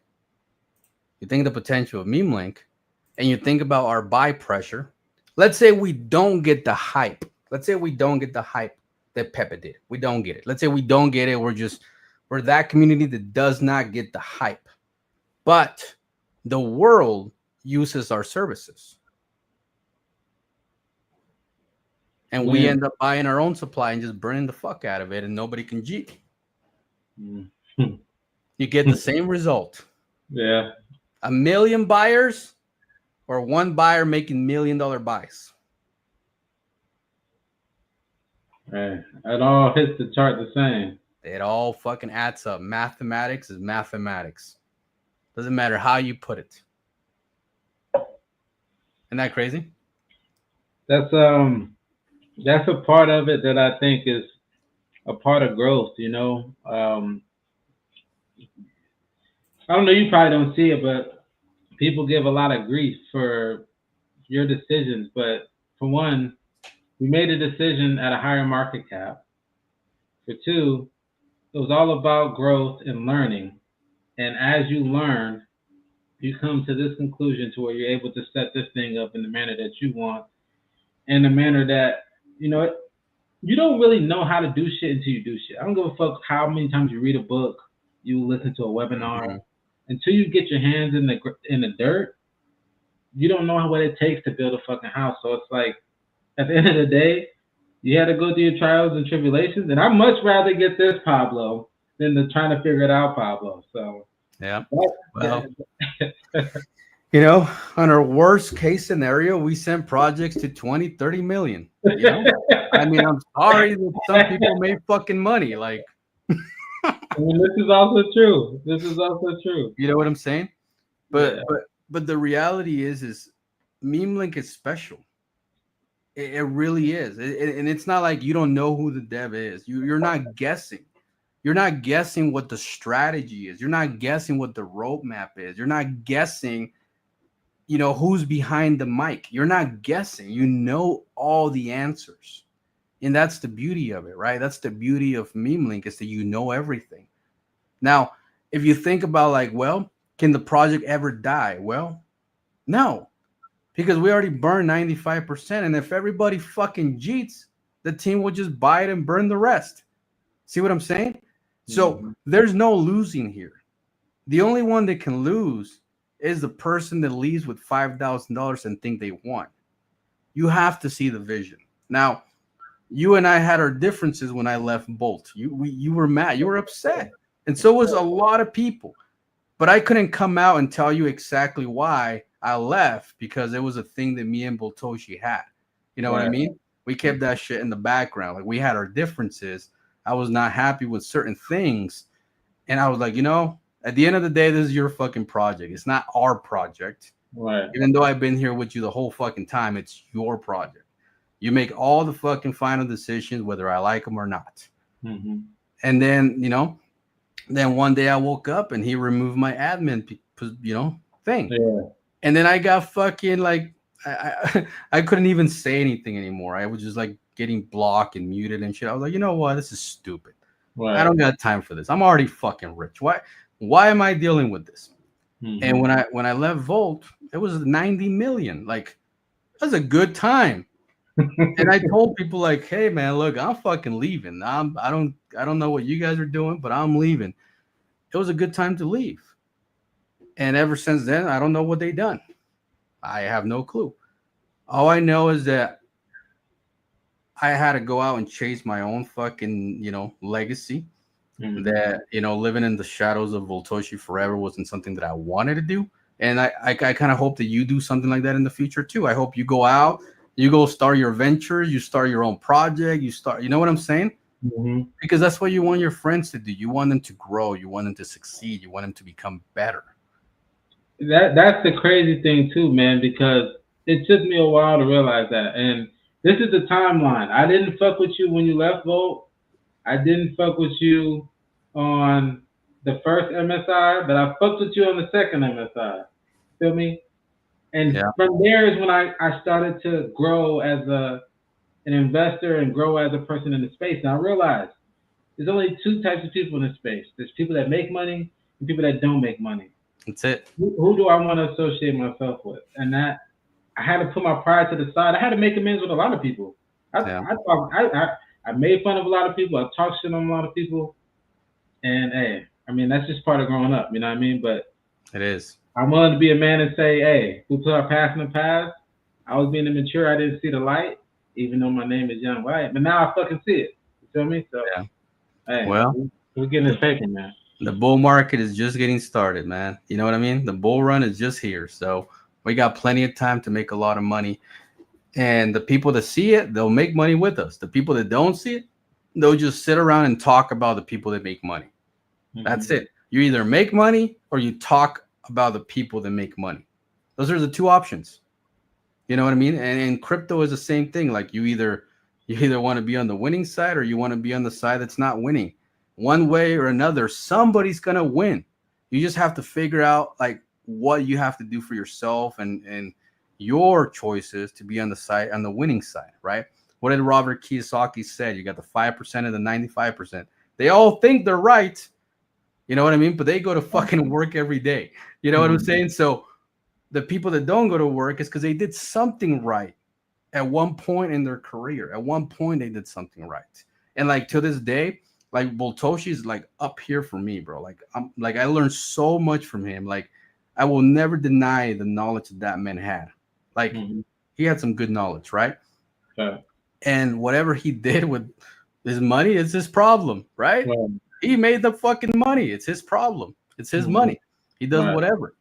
Speaker 2: and you think about our buy pressure. Let's say we don't get the hype. That Pepe did. We don't get it. Let's say we don't get it. We're that community that does not get the hype. But the world uses our services. And we end up buying our own supply and just burning the fuck out of it, and nobody can G. You get the same result.
Speaker 3: Yeah.
Speaker 2: 1 million buyers or one buyer making $1 million buys.
Speaker 3: Right. It all hits the chart the same.
Speaker 2: It all fucking adds up. Mathematics is mathematics. Doesn't matter how you put it. Isn't that crazy?
Speaker 3: That's a part of it that I think is a part of growth, I don't know, you probably don't see it, but people give a lot of grief for your decisions. But for one, we made a decision at a higher market cap. For two, it was all about growth and learning. And as you learn, you come to this conclusion to where you're able to set this thing up in the manner that you want, in the manner that, you don't really know how to do shit until you do shit. I don't give a fuck how many times you read a book, you listen to a webinar. Mm-hmm. Until you get your hands in the dirt, you don't know what it takes to build a fucking house. So it's like, at the end of the day, you had to go through your trials and tribulations. And I'd much rather get this, Pablo, than the trying to figure it out, Pablo. So
Speaker 2: yeah. Well, on our worst case scenario, we sent projects to 20, 30 million. I mean, I'm sorry that some people made fucking money. Like,
Speaker 3: I mean, this is also true.
Speaker 2: You know what I'm saying? But
Speaker 3: Yeah.
Speaker 2: but the reality is Memelinked is special. It really is, and it's not like you don't know who the dev is. You're not guessing. You're not guessing what the strategy is. You're not guessing what the roadmap is. You're not guessing, who's behind the mic. You're not guessing. You know all the answers, and that's the beauty of it, right? That's the beauty of Memelink is that you know everything. Now, if you think about like, well, can the project ever die? Well, no, because we already burned 95%. And if everybody fucking cheats, the team will just buy it and burn the rest. See what I'm saying? So
Speaker 3: Mm-hmm.
Speaker 2: there's no losing here. The only one that can lose is the person that leaves with $5,000 and think they won. You have to see the vision. Now, you and I had our differences when I left Bolt. You were mad. You were upset. And so was a lot of people. But I couldn't come out and tell you exactly why I left because it was a thing that me and Boltoshi had. You know what I
Speaker 3: Right.
Speaker 2: mean? We kept that shit in the background. Like we had our differences. I was not happy with certain things. And I was like, at the end of the day, this is your fucking project. It's not our project.
Speaker 3: Right.
Speaker 2: Even though I've been here with you the whole fucking time, it's your project. You make all the fucking final decisions, whether I like them or not.
Speaker 3: Mm-hmm.
Speaker 2: And then one day I woke up and he removed my admin, thing.
Speaker 3: Yeah.
Speaker 2: And then I got fucking like, I couldn't even say anything anymore. I was just like getting blocked and muted and shit. I was like, you know what? This is stupid.
Speaker 3: Right.
Speaker 2: I don't got time for this. I'm already fucking rich. Why am I dealing with this?
Speaker 3: Mm-hmm.
Speaker 2: And when I left Volt, it was 90 million. Like, that was a good time. And I told people like, hey man, look, I'm fucking leaving. I don't know what you guys are doing, but I'm leaving. It was a good time to leave. And ever since then, I don't know what they done. I have no clue. All I know is that I had to go out and chase my own fucking, legacy.
Speaker 3: Mm-hmm.
Speaker 2: That, living in the shadows of Voltoshi forever wasn't something that I wanted to do. And I kind of hope that you do something like that in the future too. I hope you go out, you go start your ventures, you start your own project, you know what I'm saying?
Speaker 3: Mm-hmm.
Speaker 2: Because that's what you want your friends to do. You want them to grow, you want them to succeed, you want them to become better.
Speaker 3: That's the crazy thing too, man, because it took me a while to realize that. And this is the timeline. I didn't fuck with you when you left Volt. I didn't fuck with you on the first MSI, but I fucked with you on the second MSI. Feel me? And
Speaker 2: Yeah.
Speaker 3: from there is when I started to grow as an investor and grow as a person in the space. And I realized there's only two types of people in the space. There's people that make money and people that don't make money.
Speaker 2: That's it.
Speaker 3: Who do I want to associate myself with? And that I had to put my pride to the side. I had to make amends with a lot of people. I made fun of a lot of people. I talked shit on a lot of people. And hey, I mean that's just part of growing up. You know what I mean? But
Speaker 2: It is.
Speaker 3: I'm willing to be a man and say, hey, we put our past in the past. I was being immature. I didn't see the light, even though my name is Young White. But now I fucking see it. You feel me? So,
Speaker 2: Yeah.
Speaker 3: hey,
Speaker 2: Well,
Speaker 3: we're getting this paper, man.
Speaker 2: the bull market is just getting started, man. You know what I mean? The bull run is just here. So we got plenty of time to make a lot of money. And the people that see it, they'll make money with us. The people that don't see it, they'll just sit around and talk about the people that make money.
Speaker 3: Mm-hmm.
Speaker 2: That's it. You either make money or you talk about the people that make money. Those are the two options. You know what I mean? And in crypto is the same thing. Like you either want to be on the winning side or you want to be on the side that's not winning. One way or another, somebody's gonna win. You just have to figure out like what you have to do for yourself and your choices to be on the winning side, right? What did Robert Kiyosaki said? You got the 5% and the 95%. They all think they're right. You know what I mean? But they go to fucking work every day. You know what I'm saying? So the people that don't go to work is because they did something right at one point in their career. At one point, they did something right. And like to this day, like Boltoshi is like up here for me, bro. Like I learned so much from him. Like I will never deny the knowledge that man had. Like he had some good knowledge, right?
Speaker 3: Okay.
Speaker 2: And whatever he did with his money is his problem, right?
Speaker 3: Well,
Speaker 2: He made the fucking money. It's his problem. It's his money. He does whatever.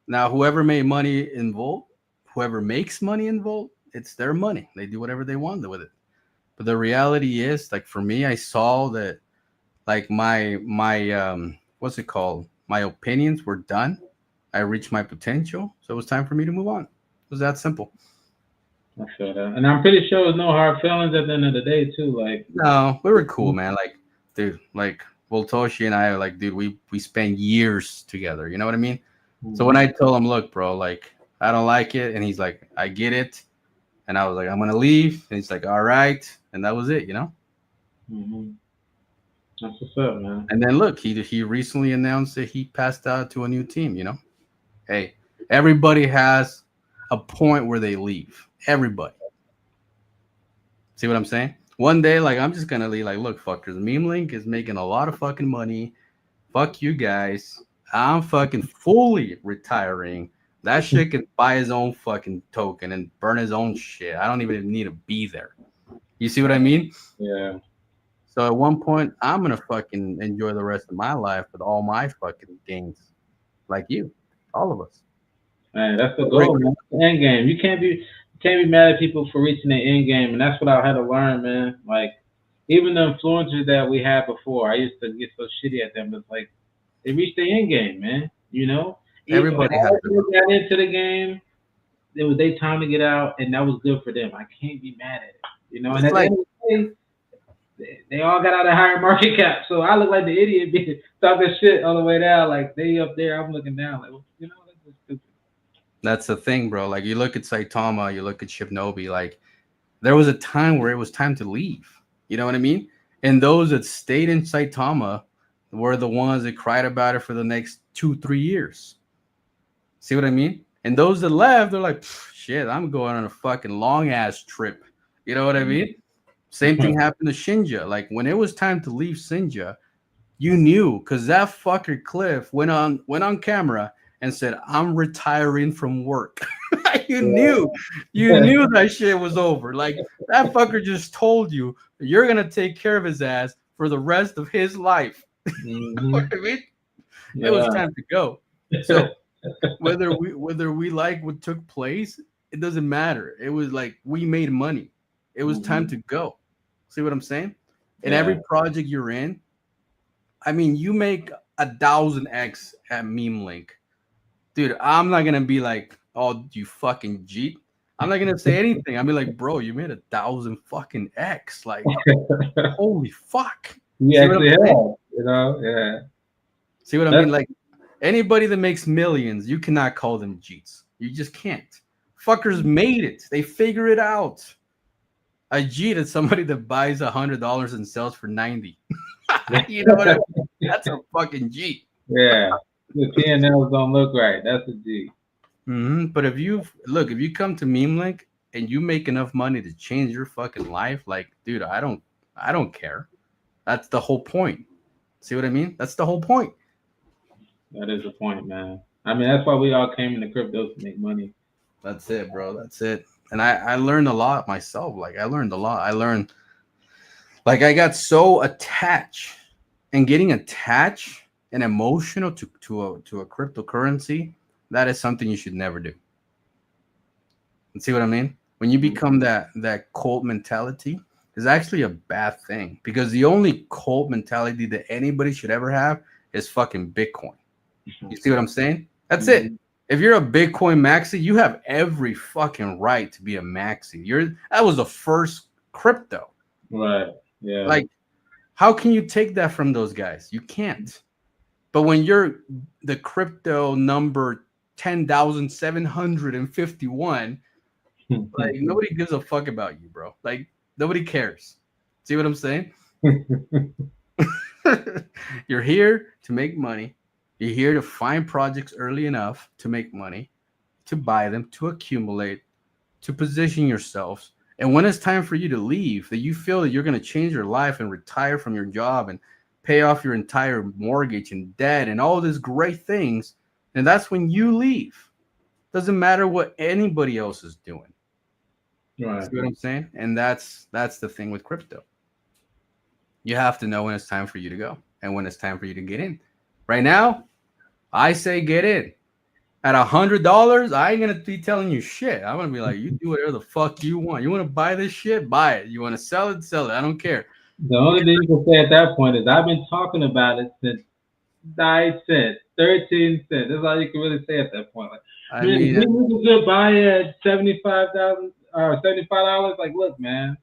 Speaker 2: Now, whoever made money in Volt, whoever makes money in Volt, it's their money. They do whatever they want with it. But the reality is, like for me, I saw that like my what's it called? My opinions were done. I reached my potential, so it was time for me to move on. It was that simple.
Speaker 3: I feel that, and I'm pretty sure there's no hard feelings at the end of the day too. Like,
Speaker 2: No, we were cool, man. Like, dude, like Voltoshi and I, like, dude, we spent years together. You know what I mean? So when
Speaker 3: mhm,
Speaker 2: I told him, look, bro, like, I don't like it, and he's like, I get it, and I was like, I'm gonna leave, and he's like, all right, and that was it, you know.
Speaker 3: mhm. That's what's up, man.
Speaker 2: And then look, he recently announced that he passed out to a new team. You know, hey, everybody has a point where they leave. Everybody. See what I'm saying? One day, like, I'm just gonna leave. Like, look, fuckers, Memelinked is making a lot of fucking money. Fuck you guys. I'm fucking fully retiring. That shit can buy his own fucking token and burn his own shit. I don't even need to be there. You see what I mean?
Speaker 3: Yeah,
Speaker 2: So at one point, I'm gonna fucking enjoy the rest of my life with all my fucking gains, like you, all of us.
Speaker 3: man, that's the
Speaker 2: Great.
Speaker 3: goal, man. That's the end game. You can't be mad at people for reaching their end game, and that's what I had to learn, man. Like, even the influencers that we had before, I used to get so shitty at them. It's like they reached their end game, man. You know, when
Speaker 2: Everybody has
Speaker 3: all
Speaker 2: it,
Speaker 3: people
Speaker 2: bro.
Speaker 3: got into the game, it was their time to get out, and that was good for them. I can't be mad at it, you know. And
Speaker 2: It's
Speaker 3: at the
Speaker 2: like
Speaker 3: end of the day, they all got out of higher market cap, so I look like the idiot being talking shit on the way down. Like they up there, I'm looking down. Like, well, you know, that's just stupid.
Speaker 2: that's the thing, bro. Like you look at Saitama, you look at Shinobi. Like there was a time where it was time to leave. You know what I mean? And those that stayed in Saitama were the ones that cried about it for the next 2, 3 years. See what I mean? And those that left, they're like, shit, I'm going on a fucking long ass trip. You know what I mean? Same thing happened to Shinja. Like when it was time to leave Shinja, you knew because that fucker Cliff went on camera and said, "I'm retiring from work." you knew, you knew that shit was over. Like that fucker just told you you're gonna take care of his ass for the rest of his life.
Speaker 3: Hmm.
Speaker 2: What I mean, it was
Speaker 3: Yeah.
Speaker 2: time to go. So whether we like what took place, it doesn't matter. It was like we made money. It was time
Speaker 3: Hmm.
Speaker 2: to go. See what I'm saying? In
Speaker 3: Yeah.
Speaker 2: every project you're in, I mean, you make 1,000x at Meme Link, dude. I'm not gonna be like, oh, you fucking Jeet. I'm not gonna say anything. I'll be like, bro, you made 1,000 fucking X. Like, holy fuck.
Speaker 3: We
Speaker 2: See what I'm
Speaker 3: actually have,
Speaker 2: saying?
Speaker 3: you know. Yeah.
Speaker 2: See what I
Speaker 3: That's
Speaker 2: mean? Like, anybody that makes millions, you cannot call them Jeets. You just can't. Fuckers made it. They figure it out. A Jeet is somebody that buys $100 and sells for 90. You know what I mean? That's a fucking Jeet.
Speaker 3: yeah. The P&Ls don't look right. That's a G.
Speaker 2: But if you come to Meme Link and you make enough money to change your fucking life, like, dude, I don't care. That's the whole point. See what I mean? That's the whole point.
Speaker 3: That is the point, man. I mean, that's why we all came into crypto to make money.
Speaker 2: That's it, bro. That's it. And I learned a lot myself. Like I learned a lot. I learned like I got so attached and getting attached and emotional to a cryptocurrency. That is something you should never do. And see what I mean? When you become that cult mentality, is actually a bad thing because the only cult mentality that anybody should ever have is fucking Bitcoin. You see what I'm saying? That's it.
Speaker 3: Mhm.
Speaker 2: If you're a Bitcoin maxi, you have every fucking right to be a maxi. That was the first crypto.
Speaker 3: Right. Yeah.
Speaker 2: Like, how can you take that from those guys? You can't. But when you're the crypto number 10,751, like nobody gives a fuck about you, bro. Like nobody cares. See what I'm saying? You're here to make money. You're here to find projects early enough to make money, to buy them, to accumulate, to position yourselves. And when it's time for you to leave, that you feel that you're going to change your life and retire from your job and pay off your entire mortgage and debt and all these great things, and that's when you leave. Doesn't matter what anybody else is doing.
Speaker 3: Right.
Speaker 2: See what I'm saying? And that's the thing with crypto. You have to know when it's time for you to go and when it's time for you to get in. Right now, I say get in. At $100, I ain't gonna be telling you shit. I'm gonna be like, you do whatever the fuck you want. You want to buy this shit, buy it. You want to sell it, sell it. I don't care.
Speaker 3: The only thing you can say at that point is I've been talking about it since 9 cents, 13 cents. That's all you can really say at that point. Like,
Speaker 2: I
Speaker 3: man,
Speaker 2: mean,
Speaker 3: if we could buy at $75,000 $75. Like, look, man,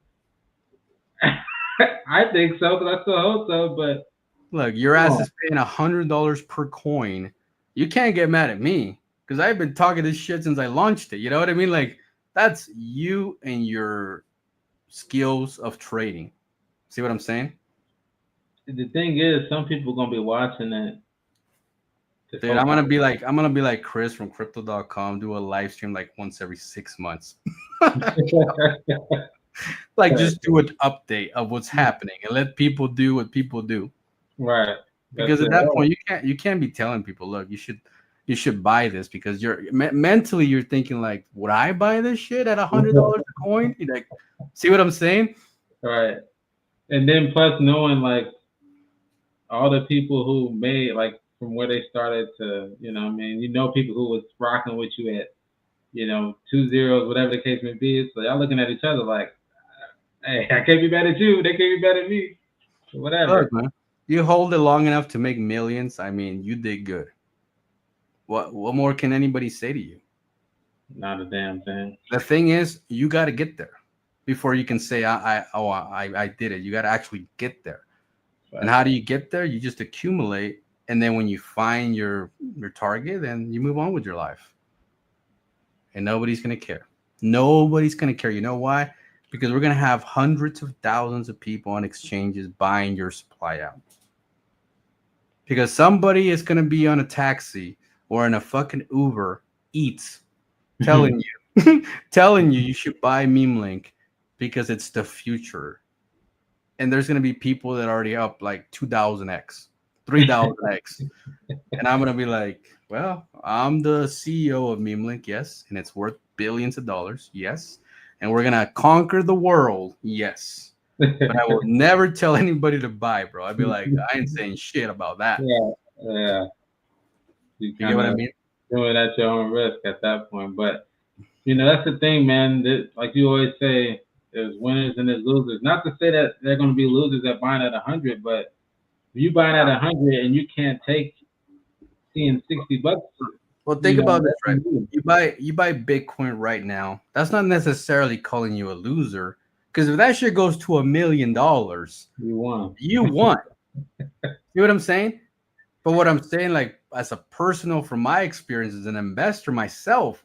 Speaker 3: I think so because I still hope so. But
Speaker 2: look, your
Speaker 3: come
Speaker 2: ass
Speaker 3: on,
Speaker 2: is paying $100 per coin. You can't get mad at me because I've been talking this shit since I launched it. You know what I mean? Like, that's you and your skills of trading. See what I'm saying?
Speaker 3: the thing is, some people gonna be watching it to
Speaker 2: Dude,
Speaker 3: hope.
Speaker 2: I'm gonna be like Chris from crypto.com, do a live stream like once every 6 months. Like just do an update of what's happening and let people do what people do.
Speaker 3: Right. That's
Speaker 2: Because at
Speaker 3: it.
Speaker 2: that point you can't be telling people, look, you should buy this because mentally you're thinking like, would I buy this shit at $100 a coin? You're like, see what I'm saying?
Speaker 3: Right. And then plus knowing like all the people who made like from where they started to, what I mean, people who was rocking with you at, 2 zeros, whatever the case may be. So y'all looking at each other like, hey, I can't be mad at you. They can't be mad at me. Whatever.
Speaker 2: Look, man, you hold it long enough to make millions. I mean, you did good. What more can anybody say to you?
Speaker 3: Not a damn thing.
Speaker 2: The thing is, you got to get there before you can say, I did it. You got to actually get there.
Speaker 3: Right.
Speaker 2: And how do you get there? You just accumulate, and then when you find your target, then you move on with your life. And nobody's gonna care. Nobody's gonna care. You know why? Because we're gonna have hundreds of thousands of people on exchanges buying your supply out. Because somebody is gonna be on a taxi or in a fucking Uber Eats telling you should buy Memelinked because it's the future. And there's gonna be people that are already up like 2,000x, 3,000x, and I'm gonna be like, well, I'm the CEO of Memelinked, yes, and it's worth billions of dollars, yes, and we're gonna conquer the world, yes. But I will never tell anybody to buy, bro. I'd be like, I ain't saying shit about that.
Speaker 3: Yeah. Yeah. You
Speaker 2: You get what I mean?
Speaker 3: doing it at your own risk at that point. But that's the thing, man. That, like you always say, there's winners and there's losers. Not to say that they're going to be losers at buying at 100, but if you buying at 100 and you can't take seeing $60,
Speaker 2: Well, think about this, right? You buy Bitcoin right now. That's not necessarily calling you a loser, because if that shit goes to $1 million,
Speaker 3: you won.
Speaker 2: you won. See what I'm saying? But what I'm saying, like as a personal, from my experience as an investor myself,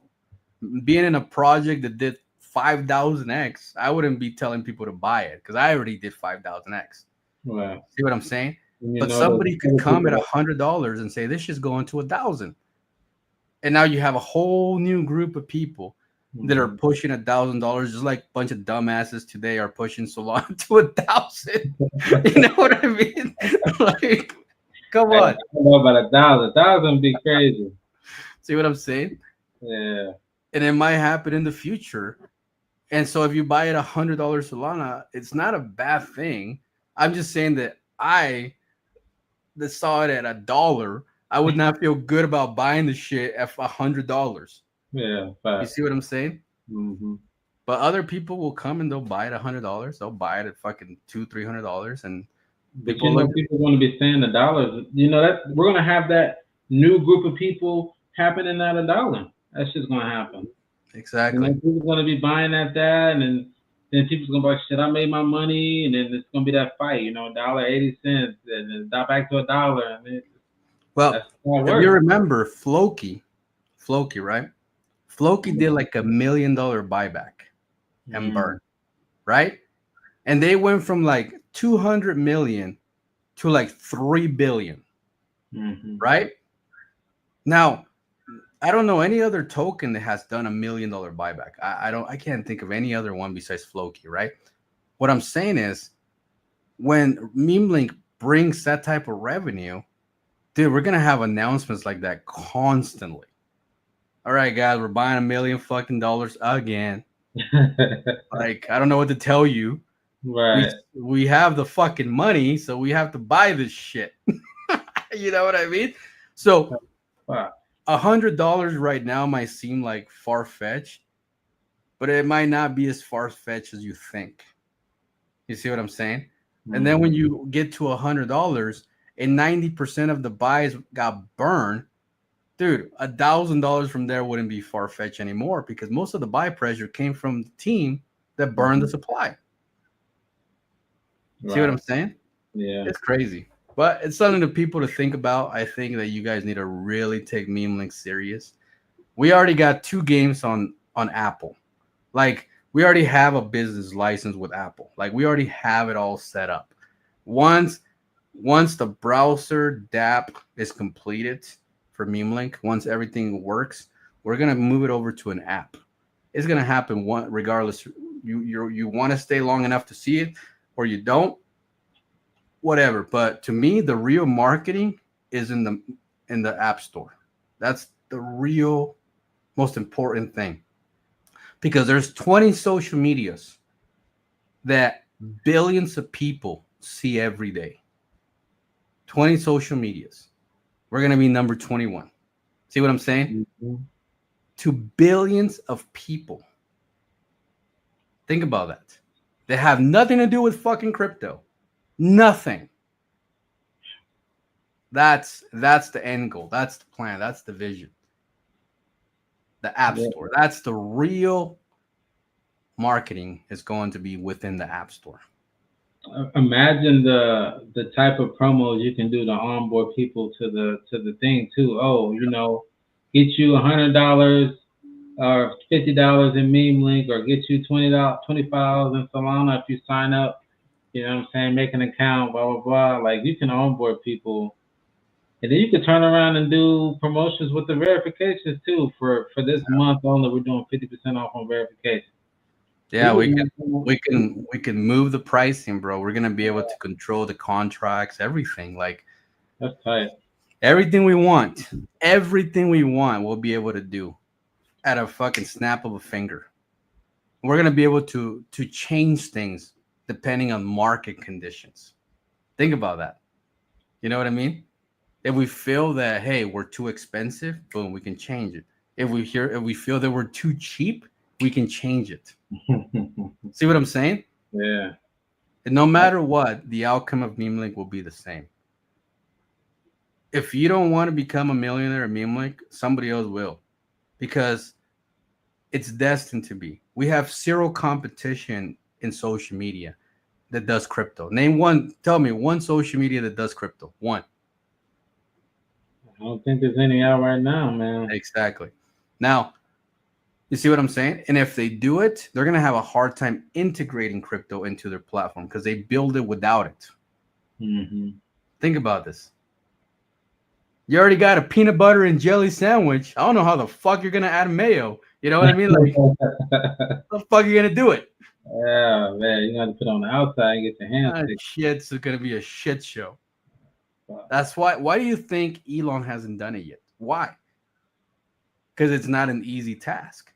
Speaker 2: being in a project that did 5,000x, I wouldn't be telling people to buy it because I already did 5,000x.
Speaker 3: Right.
Speaker 2: See what I'm saying? But somebody could come at $100 and say this shit's going to 1,000, and now you have a whole new group of people that are pushing $1,000, just like a bunch of dumbasses today are pushing Solana to 1,000. You know what I mean? Like, come on.
Speaker 3: I don't know about 1,000. 1,000 would be crazy.
Speaker 2: See what I'm saying?
Speaker 3: Yeah.
Speaker 2: And it might happen in the future. And so if you buy it $100 Solana, it's not a bad thing. I'm just saying that I that saw it at $1, I would not feel good about buying the shit at $100.
Speaker 3: Yeah.
Speaker 2: You see what I'm saying?
Speaker 3: Mm-hmm.
Speaker 2: But other people will come and they'll buy it $100. They'll buy it at fucking $200-$300, and
Speaker 3: But people are going to be saying the dollars. That we're going to have that new group of people happening at $1. That's just going to happen.
Speaker 2: Exactly.
Speaker 3: People are going to be buying at that, and then people's going to be like, shit, I made my money, and then it's going to be that fight, $1.80, and then back to $1. And
Speaker 2: well, if you remember Floki, right? Floki did like $1 million buyback and burn, right? And they went from like 200 million to like 3 billion, right? Now, I don't know any other token that has done $1 million buyback. I can't think of any other one besides Floki, right? What I'm saying is, when Memelinked brings that type of revenue, dude, we're gonna have announcements like that constantly. All right, guys, we're buying $1 million fucking dollars again. Like, I don't know what to tell you.
Speaker 3: Right.
Speaker 2: We have the fucking money, so we have to buy this shit. You know what I mean? So $100 right now might seem like far-fetched, but it might not be as far-fetched as you think. You see what I'm saying? And then when you get to $100 and 90% of the buys got burned, dude, $1,000 from there wouldn't be far-fetched anymore because most of the buy pressure came from the team that burned the supply. See what I'm saying?
Speaker 3: Yeah.
Speaker 2: It's crazy. But it's something to people to think about. I think that you guys need to really take Memelinked serious. We already got 2 games on Apple. Like, we already have a business license with Apple. Like, we already have it all set up. Once the browser DApp is completed for Memelinked, once everything works, we're gonna move it over to an app. It's gonna happen regardless. You want to stay long enough to see it, or you don't. Whatever. But to me, the real marketing is in the App Store. That's the real most important thing. Because there's 20 social medias that billions of people see every day. 20 social medias. We're going to be number 21. See what I'm saying?
Speaker 3: Mm-hmm.
Speaker 2: To billions of people. Think about that. They have nothing to do with fucking crypto. Nothing. That's the end goal. That's the plan. That's the vision. The App Store. That's the real marketing is going to be within the App Store.
Speaker 3: Imagine the type of promos you can do to onboard people to the thing too. Oh, get you $100 or $50 in Memelinked, or get you $25 in Solana if you sign up. You know what I'm saying? Make an account, blah blah blah. Like, you can onboard people, and then you can turn around and do promotions with the verifications too. For this month only, we're doing 50% off on verification.
Speaker 2: Yeah, we can move the pricing, bro. We're gonna be able to control the contracts, everything. Like,
Speaker 3: that's tight.
Speaker 2: Everything we want, we'll be able to do at a fucking snap of a finger. We're gonna be able to change things depending on market conditions. Think about that. You know what I mean? If we feel that, hey, we're too expensive, boom, we can change it. If we feel that we're too cheap, we can change it. See what I'm saying?
Speaker 3: Yeah.
Speaker 2: And no matter what, the outcome of Memelinked will be the same. If you don't want to become a millionaire at Memelinked, somebody else will, because it's destined to be. We have zero competition in social media that does crypto. Name one. Tell me one social media that does crypto. One.
Speaker 3: I don't think there's any out right now, man.
Speaker 2: Exactly. Now, you see what I'm saying? And if they do it, they're going to have a hard time integrating crypto into their platform because they build it without it.
Speaker 3: Mm-hmm.
Speaker 2: Think about this. You already got a peanut butter and jelly sandwich. I don't know how the fuck you're going to add mayo. You know what I mean? Like, how the fuck are you going to do it?
Speaker 3: Yeah, man. You got to put it on the outside and get your hands
Speaker 2: That shit's going to be a shit show. That's why. Why do you think Elon hasn't done it yet? Why? Because it's not an easy task.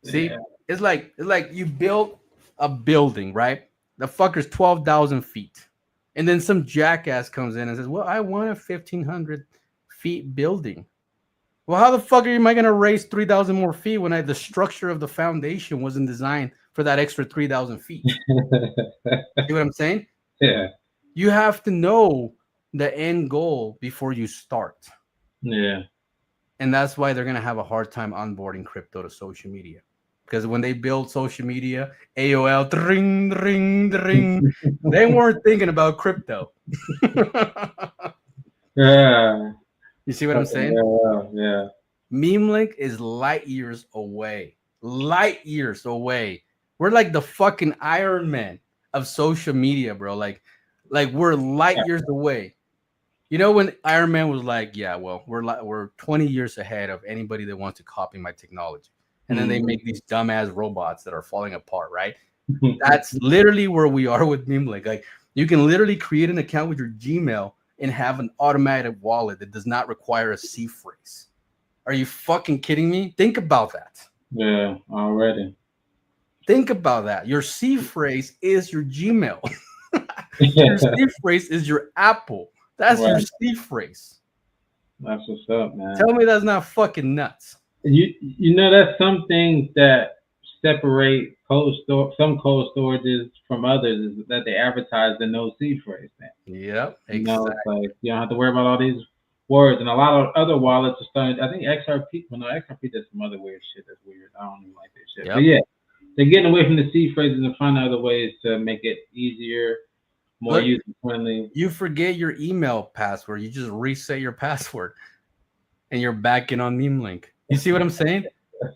Speaker 2: See,
Speaker 3: yeah.
Speaker 2: it's like you built a building, right? The fucker's 12,000 feet, and then some jackass comes in and says, "Well, I want a 1,500 feet building." Well, how the fuck am I gonna raise 3,000 more feet when the structure of the foundation wasn't designed for that extra 3,000 feet? See what I'm saying?
Speaker 3: Yeah.
Speaker 2: You have to know the end goal before you start.
Speaker 3: Yeah.
Speaker 2: And that's why they're going to have a hard time onboarding crypto to social media. Because when they build social media, AOL, ring, ring, ring, they weren't thinking about crypto.
Speaker 3: Yeah.
Speaker 2: You see what I'm saying?
Speaker 3: Yeah.
Speaker 2: Memelinked is light years away. Light years away. We're like the fucking Iron Man of social media, bro. Like we're light years away. You know, when Iron Man was like, yeah, well, we're 20 years ahead of anybody that wants to copy my technology. And then they make these dumbass robots that are falling apart, right? That's literally where we are with Memelinked. Like, you can literally create an account with your Gmail and have an automatic wallet that does not require a C phrase. Are you fucking kidding me? Think about that.
Speaker 3: Yeah, already.
Speaker 2: Think about that. Your C phrase is your Gmail. Your C phrase is your Apple. That's your C phrase.
Speaker 3: That's what's up, man.
Speaker 2: Tell me that's not fucking nuts.
Speaker 3: You know, that's some things that separate some cold storages from others is that they advertise the no seed phrase thing.
Speaker 2: Yep,
Speaker 3: You know,
Speaker 2: exactly.
Speaker 3: it's like you don't have to worry about all these words. And a lot of other wallets are starting. I think XRP. Well, no, XRP does some other weird shit. That's weird. I don't even like that shit. But
Speaker 2: Yep.
Speaker 3: yeah, they're getting away from the seed phrases and finding other ways to make it easier, more
Speaker 2: Look,
Speaker 3: user friendly.
Speaker 2: you forget your email password. You just reset your password, and you're back in on Memelinked. You see what I'm saying?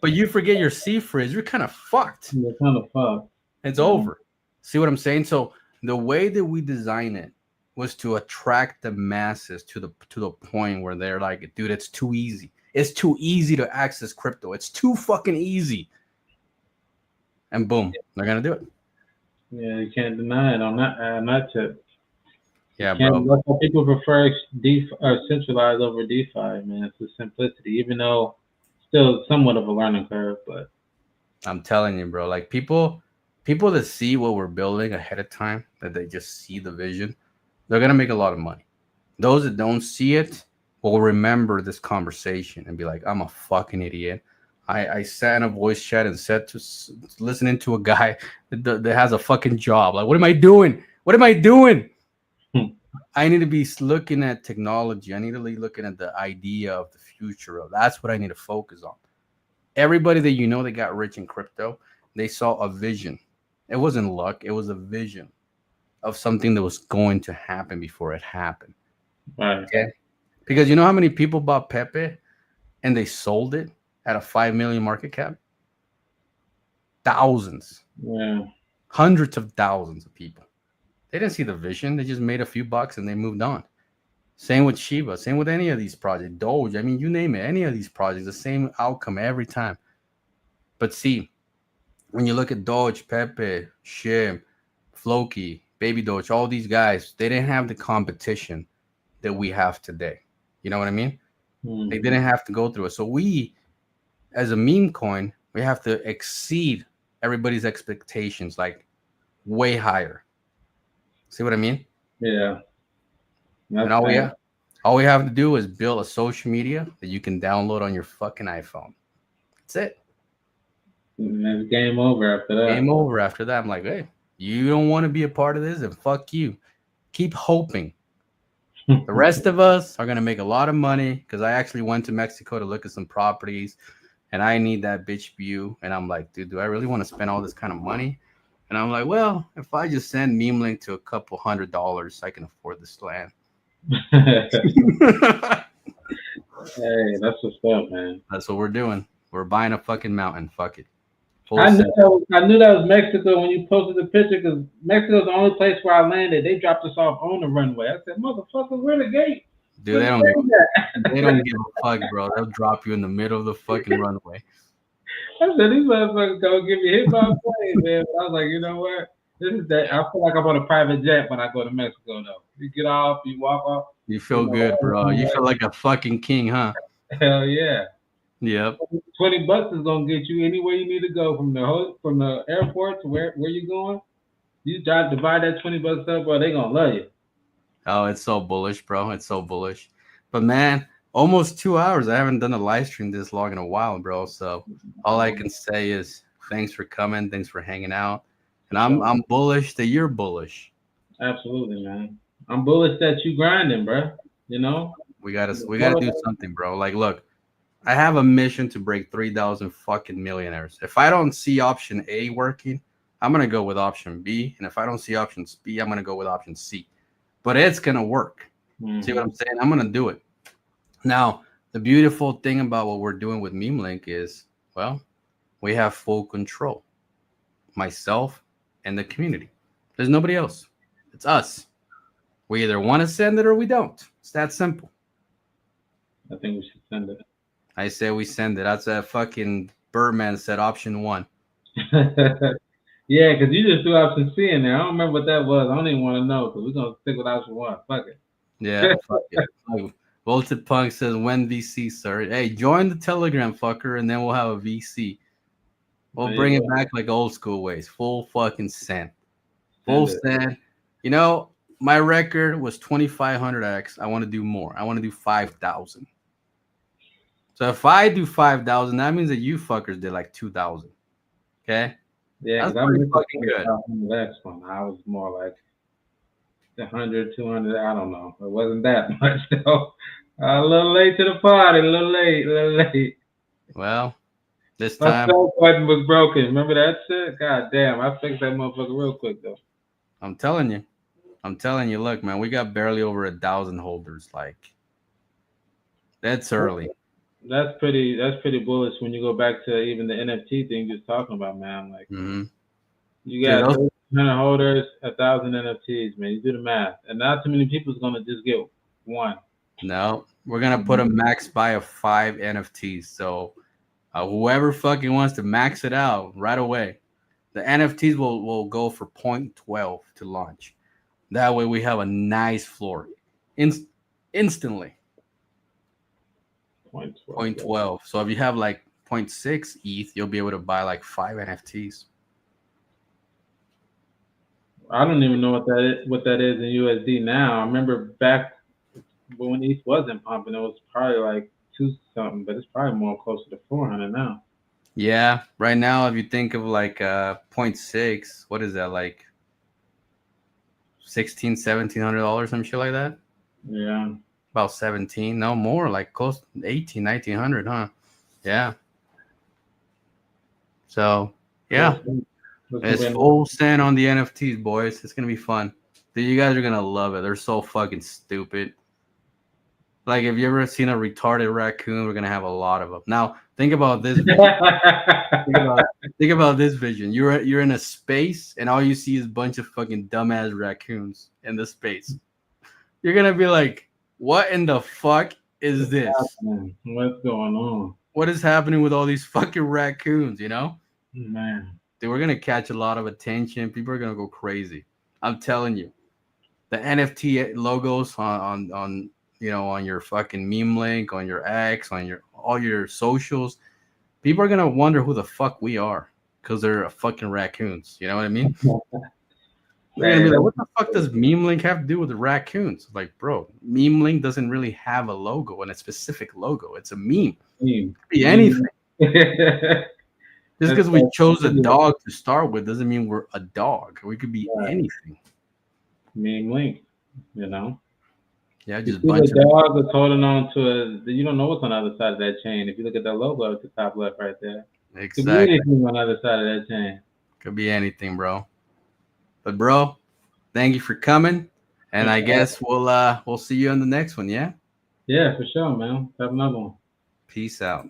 Speaker 2: But you forget your C phrase. You're kind of fucked.
Speaker 3: They're kind of fucked.
Speaker 2: It's
Speaker 3: Yeah.
Speaker 2: over. See what I'm saying? So the way that we design it was to attract the masses to the point where they're like, dude, it's too easy. It's too easy to access crypto. It's too fucking easy. And boom, they're gonna do it.
Speaker 3: Yeah, you can't deny it on that tip.
Speaker 2: Yeah,
Speaker 3: Can't,
Speaker 2: bro.
Speaker 3: that's why people prefer centralized over DeFi, man. It's the simplicity, even though still somewhat of a learning curve, but
Speaker 2: I'm telling you, bro. Like people that see what we're building ahead of time, that they just see the vision, they're gonna make a lot of money. Those that don't see it will remember this conversation and be like, I'm a fucking idiot. I sat in a voice chat and said to listening to a guy that has a fucking job. Like, what am I doing? What am I doing? I need to be looking at technology. I need to be looking at the idea of the future of. That's what I need to focus on. Everybody that you know that got rich in crypto, they saw a vision. It wasn't luck. It was a vision of something that was going to happen before it happened.
Speaker 3: right.
Speaker 2: Okay. Because you know how many people bought Pepe and they sold it at a 5 million market cap? Thousands,
Speaker 3: Yeah.
Speaker 2: hundreds of thousands of people. They didn't see the vision. They just made a few bucks and they moved on. Same with Shiba. Same with any of these projects. Doge. I mean, you name it. Any of these projects, the same outcome every time. But see, when you look at Doge, Pepe, Shim, Floki, Baby Doge, all these guys, they didn't have the competition that we have today. You know what I mean?
Speaker 3: Mhm.
Speaker 2: They didn't have to go through it. So we, as a meme coin, we have to exceed everybody's expectations, like way higher. See what I mean?
Speaker 3: Yeah. That's
Speaker 2: And all
Speaker 3: nice.
Speaker 2: all we have to do is build a social media that you can download on your fucking iPhone. That's it.
Speaker 3: And it's game over after that.
Speaker 2: Game over after that. I'm like, hey, you don't want to be a part of this, and fuck you. Keep hoping. The rest of us are gonna make a lot of money because I actually went to Mexico to look at some properties, and I need that bitch view. And I'm like, dude, do I really want to spend all this kind of money? And I'm like, well, if I just send Memelinked to a couple $100, I can afford this land.
Speaker 3: Hey, that's what's up, man.
Speaker 2: That's what we're doing. We're buying a fucking mountain. Fuck it.
Speaker 3: I knew
Speaker 2: Full
Speaker 3: I knew that was Mexico when you posted the picture because Mexico's the only place where I landed. They dropped us off on the runway. I said, "Motherfucker, where the gate?"
Speaker 2: Dude,
Speaker 3: Where the gate at?
Speaker 2: they don't give a fuck, bro. They'll drop you in the middle of the fucking runway.
Speaker 3: I said, "These motherfuckers gonna get me hit by a plane, man." But I was like, you know what? This is that. I feel like I'm on a private jet when I go to Mexico, though. You get off, you walk off.
Speaker 2: You feel
Speaker 3: know,
Speaker 2: good, bro. You feel like a fucking king, huh?
Speaker 3: Hell yeah.
Speaker 2: Yep.
Speaker 3: $20 is gonna get you anywhere you need to go from the airport to where you going. You divide that $20 up, bro. They gonna love you.
Speaker 2: Oh, it's so bullish, bro. It's so bullish. But man, almost 2 hours. I haven't done a live stream this long in a while, bro. So all I can say is thanks for coming. Thanks for hanging out. And I'm bullish that you're bullish.
Speaker 3: Absolutely, man. I'm bullish that you grinding, bro. You know.
Speaker 2: We gotta do something, bro. Like, look, I have a mission to break 3,000 fucking millionaires. If I don't see option A working, I'm gonna go with option B. And if I don't see option B, I'm gonna go with option C. But it's gonna work.
Speaker 3: Mm-hmm.
Speaker 2: See what I'm saying? I'm gonna do it. Now, the beautiful thing about what we're doing with Memelink is, well, we have full control. Myself and the community. There's nobody else. It's us. We either want to send it or we don't. It's that simple.
Speaker 3: I think we should send it.
Speaker 2: I say we send it. That's a fucking Birdman said option 1.
Speaker 3: Yeah, because you just threw option C in there. I don't remember what that was. I don't even want to know because we're gonna stick with option 1. Fuck it.
Speaker 2: Yeah, fuck it. Volted Punk says when VC, sir. Hey, join the Telegram, fucker, and then we'll have a VC. We'll bring it back like old school ways. Full fucking send. Full send. You know, my record was 2,500x. I want to do more. I want to do 5,000. So if I do 5,000, that means that you fuckers did like 2,000. Okay,
Speaker 3: Yeah,
Speaker 2: that's
Speaker 3: because I'm
Speaker 2: pretty
Speaker 3: looking
Speaker 2: fucking
Speaker 3: for the
Speaker 2: good.
Speaker 3: 500X one. I was more like 100, 200. I don't know. It wasn't that much though. A little late to the party. A little late. A little late.
Speaker 2: Well, this
Speaker 3: My
Speaker 2: time
Speaker 3: sell button was broken. Remember that shit? God damn. I fixed that motherfucker real quick though.
Speaker 2: I'm telling you, look, man, we got barely over 1,000 holders. Like, that's early.
Speaker 3: That's pretty bullish when you go back to even the NFT thing you're talking about, man. Like
Speaker 2: Mm-hmm.
Speaker 3: you
Speaker 2: Dude,
Speaker 3: got
Speaker 2: those,
Speaker 3: 100 holders, 1,000 NFTs, man. You do the math, and not too many people's gonna just get one.
Speaker 2: no, we're gonna put a max buy of 5 NFTs. So whoever fucking wants to max it out right away, the NFTs will go for 0.12 to launch. That way we have a nice floor, instantly.
Speaker 3: 0.12.
Speaker 2: 0.12. So if you have like 0.6 ETH, you'll be able to buy like 5 NFTs.
Speaker 3: I don't even know what that is in USD now. I remember back when ETH wasn't pumping, it was probably like two something, but it's probably more closer to 400 now.
Speaker 2: Yeah, right now, if you think of like 0.6, what is that, like $1,700, some shit like that?
Speaker 3: Yeah.
Speaker 2: About 17, no more, like close to 18, 1900, huh? Yeah. So, yeah, it's full send on the NFTs, boys. It's gonna be fun. Dude, you guys are gonna love it. They're so fucking stupid. Like, if you ever seen a retarded raccoon, we're gonna have a lot of them. Now, think about this vision. think about this vision. You're in a space, and all you see is a bunch of fucking dumbass raccoons in the space. You're gonna be like, "What in the fuck is this?
Speaker 3: What's going on?
Speaker 2: What is happening with all these fucking raccoons?" You know?
Speaker 3: Man.
Speaker 2: Dude, we're gonna catch a lot of attention. People are gonna go crazy. I'm telling you. The NFT logos on on your fucking meme link, on your X, on your all your socials, people are gonna wonder who the fuck we are because they're fucking raccoons. You know what I mean? They're gonna be like, what the fuck does meme link have to do with the raccoons? Like, bro, meme link doesn't really have a logo and a specific logo. It's a meme. It could be anything. Just because we chose a dog to start with doesn't mean we're a dog. We could be anything.
Speaker 3: Meme link, you know.
Speaker 2: Yeah,
Speaker 3: You
Speaker 2: just
Speaker 3: see
Speaker 2: bunch
Speaker 3: the
Speaker 2: of
Speaker 3: dog is holding on to you don't know what's on the other side of that chain. If you look at that logo at the top left right there. Could be
Speaker 2: exactly.
Speaker 3: anything on the other side of that chain.
Speaker 2: Could be anything, bro. But bro, thank you for coming. And I guess we'll see you on the next one, yeah?
Speaker 3: Yeah, for sure, man. Have another one.
Speaker 2: Peace out.